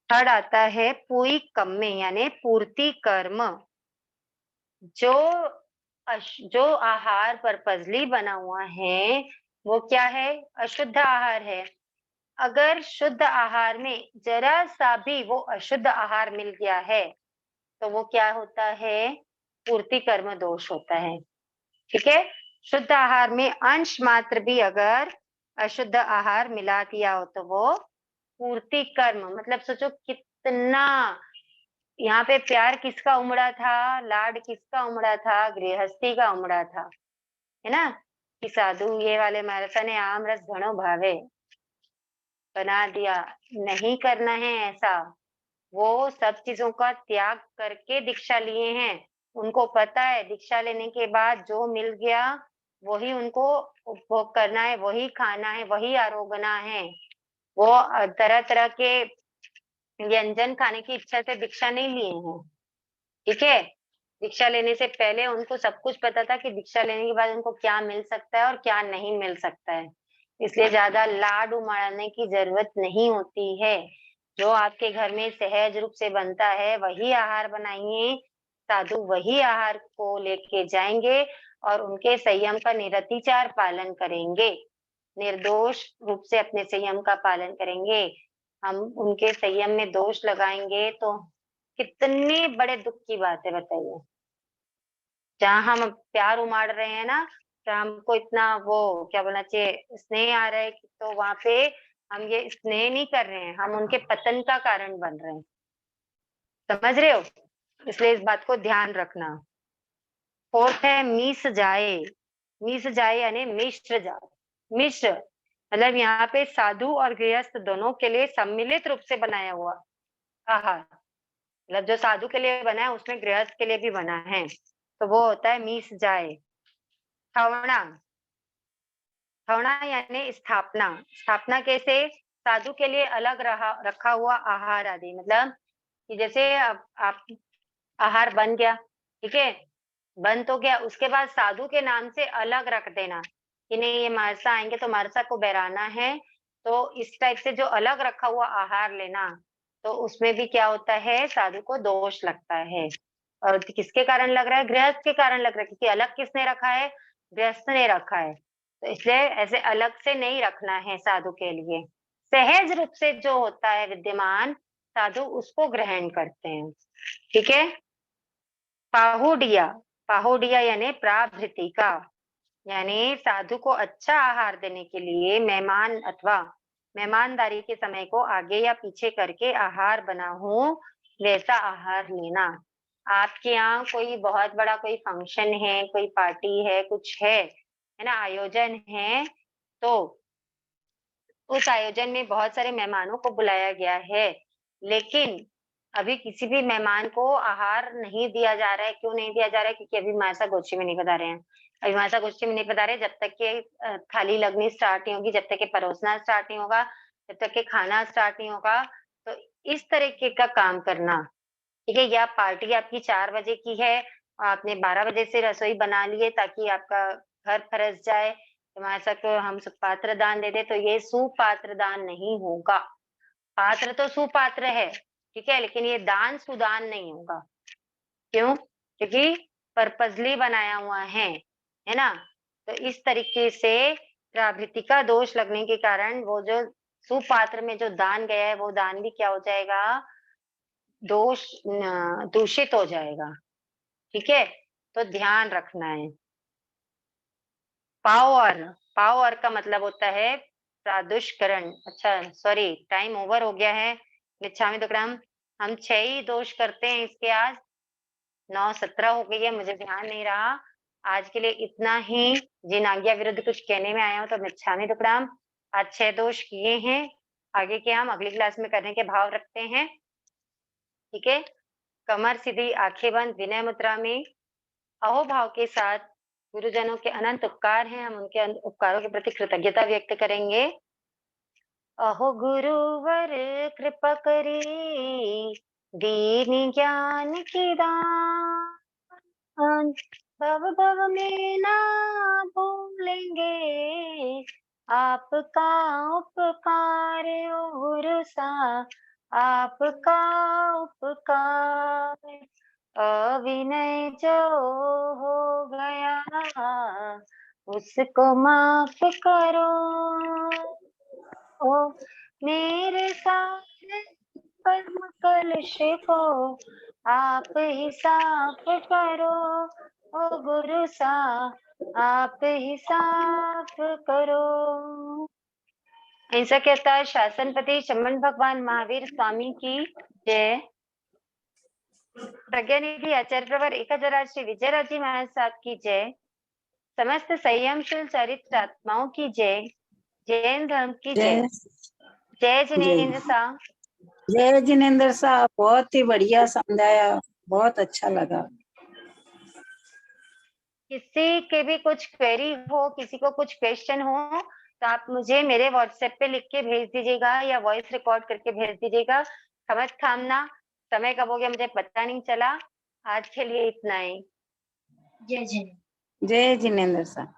थर्ड आता है पूई कम्मे यानी पूर्ति कर्म। जो जो आहार पर्पजली बना हुआ है वो क्या है? अशुद्ध आहार है। अगर शुद्ध आहार में जरा सा भी वो अशुद्ध आहार मिल गया है तो वो क्या होता है? पूर्ति कर्म दोष होता है, ठीक है। शुद्ध आहार में अंश मात्र भी अगर अशुद्ध आहार मिला दिया हो तो वो पूर्ति कर्म, मतलब सोचो कितना यहाँ पे प्यार किसका उमड़ा था, लाड किसका उमड़ा था? गृहस्थी का उमड़ा था, है ना, कि साधु ये वाले मारसा ने आम रस घणो भावे बना दिया। नहीं करना है ऐसा, वो सब चीजों का त्याग करके दीक्षा लिए हैं, उनको पता है दीक्षा लेने के बाद जो मिल गया वही उनको उपभोग करना है, वही खाना है, वही आरोगना है। वो तरह तरह के व्यंजन खाने की इच्छा से दीक्षा नहीं लिए हैं, ठीक है। दीक्षा लेने से पहले उनको सब कुछ पता था कि दीक्षा लेने के बाद उनको क्या मिल सकता है और क्या नहीं मिल सकता है, इसलिए ज्यादा लाड उमड़ाने की जरूरत नहीं होती है। जो आपके घर में सहज रूप से बनता है वही आहार बनाइए, साधु वही आहार को लेके जाएंगे और उनके संयम का निरतिचार पालन करेंगे, निर्दोष रूप से अपने संयम का पालन करेंगे। हम उनके संयम में दोष लगाएंगे तो कितने बड़े दुख की बात है बताइए। जहाँ हम प्यार उमाड़ रहे हैं ना, जहाँ हमको इतना वो क्या बोलना चाहिए स्नेह आ रहा है, तो वहां पे हम ये स्नेह नहीं कर रहे हैं, हम उनके पतन का कारण बन रहे हैं, समझ रहे हो, इसलिए इस बात को ध्यान रखना। फोर्थ है मीस जाए। मीस जाए यानी मिश्र जाए। मिश्र मतलब यहाँ पे साधु और गृहस्थ दोनों के लिए सम्मिलित रूप से बनाया हुआ आहार, मतलब जो साधु के लिए बना है उसमें गृहस्थ के लिए भी बना है, तो वो होता है मीस जाए। खवणा, खवणा यानी स्थापना। स्थापना कैसे? साधु के लिए अलग रखा हुआ आहार आदि, मतलब कि जैसे आप आहार बन गया, ठीक है, बन तो गया, उसके बाद साधु के नाम से अलग रख देना कि नहीं ये मारसा आएंगे तो मारसा को बहराना है, तो इस टाइप से जो अलग रखा हुआ आहार लेना, तो उसमें भी क्या होता है, साधु को दोष लगता है। और किसके कारण लग रहा है? गृहस्थ के कारण लग रहा है, क्योंकि अलग किसने रखा है? गृहस्थ ने रखा है, तो इसलिए ऐसे अलग से नहीं रखना है साधु के लिए। सहज रूप से जो होता है विद्यमान साधु, उसको ग्रहण करते हैं, ठीक है। पाहुडिया, पाहुडिया यानी प्राभृतिका, यानी साधु को अच्छा आहार देने के लिए मेहमान अथवा मेहमानदारी के समय को आगे या पीछे करके आहार बना हो वैसा आहार लेना। आपके यहाँ कोई बहुत बड़ा कोई फंक्शन है, कोई पार्टी है, कुछ है ना, आयोजन है, तो उस आयोजन में बहुत सारे मेहमानों को बुलाया गया है, लेकिन अभी किसी भी मेहमान को आहार नहीं दिया जा रहा है। क्यों नहीं दिया जा रहा है? क्योंकि अभी मासा गोष्ठी में नहीं पधारे हैं, अभी मासा गोष्ठी में नहीं पधारे, जब तक के थाली लगनी स्टार्ट नहीं होगी, जब तक के परोसना स्टार्ट नहीं होगा, जब तक के खाना स्टार्ट नहीं होगा, तो इस तरीके का काम करना, ठीक है। या पार्टी आपकी 4 बजे की है, आपने 12 बजे से रसोई बना ली है ताकि आपका घर फरस जाए, तुम्हारे को हम सुपात्र दान दे दे, तो ये सुपात्र दान नहीं होगा। पात्र तो सुपात्र है, ठीक है, लेकिन ये दान सुदान नहीं होगा। क्यों? क्योंकि पर्पजली बनाया हुआ है ना। तो इस तरीके से प्राभृति का दोष लगने के कारण वो जो सुपात्र में जो दान गया है, वो दान भी क्या हो जाएगा? दोष दूषित हो जाएगा, ठीक है, तो ध्यान रखना है। पावर, पावर का मतलब होता है प्रादुष्करण। अच्छा सॉरी, टाइम ओवर हो गया है, मिच्छामि दुक्कडम। हम 6 ही दोष करते हैं इसके, आज 9:17 हो गई है, मुझे ध्यान नहीं रहा। आज के लिए इतना ही। जिन आज्ञा विरुद्ध कुछ कहने में आया हो तो मिच्छामि दुक्कडम। आज 6 दोष किए हैं, आगे के हम अगली क्लास में करने के भाव रखते हैं, ठीक है। कमर सीधी, आंखें बंद, विनय मुद्रा में अहोभाव के साथ गुरुजनों के अनंत उपकार हैं, हम उनके उपकारों के प्रति कृतज्ञता व्यक्त करेंगे। अहो गुरुवर कृपा करी, दीन ज्ञान की दान, भव भव में ना भूलेंगे, आपका उपकार ओ गुरु सा, आपका उपकार अविनय जो हो गया, उसको माफ करो। ओ मेरे सारे कर्म कलश को आप ही साफ करो, ओ गुरु सा आप ही साफ करो। ऐसा कहता है शासनपति चमन भगवान महावीर स्वामी की जय। प्रज्ञानिधि आचार्य प्रवर 1000 श्री विजयराज जी महाराज साहब की जय। समस्त संयमशील चरित्र आत्माओं की जय। जैन धर्म की जय। जय जिनेंद्र साहब। जय जिनेंद्र साहब, बहुत ही बढ़िया समझाया, बहुत अच्छा लगा। किसी के भी कुछ क्वेरी हो, किसी को कुछ क्वेश्चन हो, तो आप मुझे मेरे व्हाट्सएप पे लिख के भेज दीजिएगा या वॉइस रिकॉर्ड करके भेज दीजिएगा। समझ खामना, समय कब हो गया मुझे पता नहीं चला। आज के लिए इतना ही। जय जिनेंद्र। जय जिनेंद्र साहब।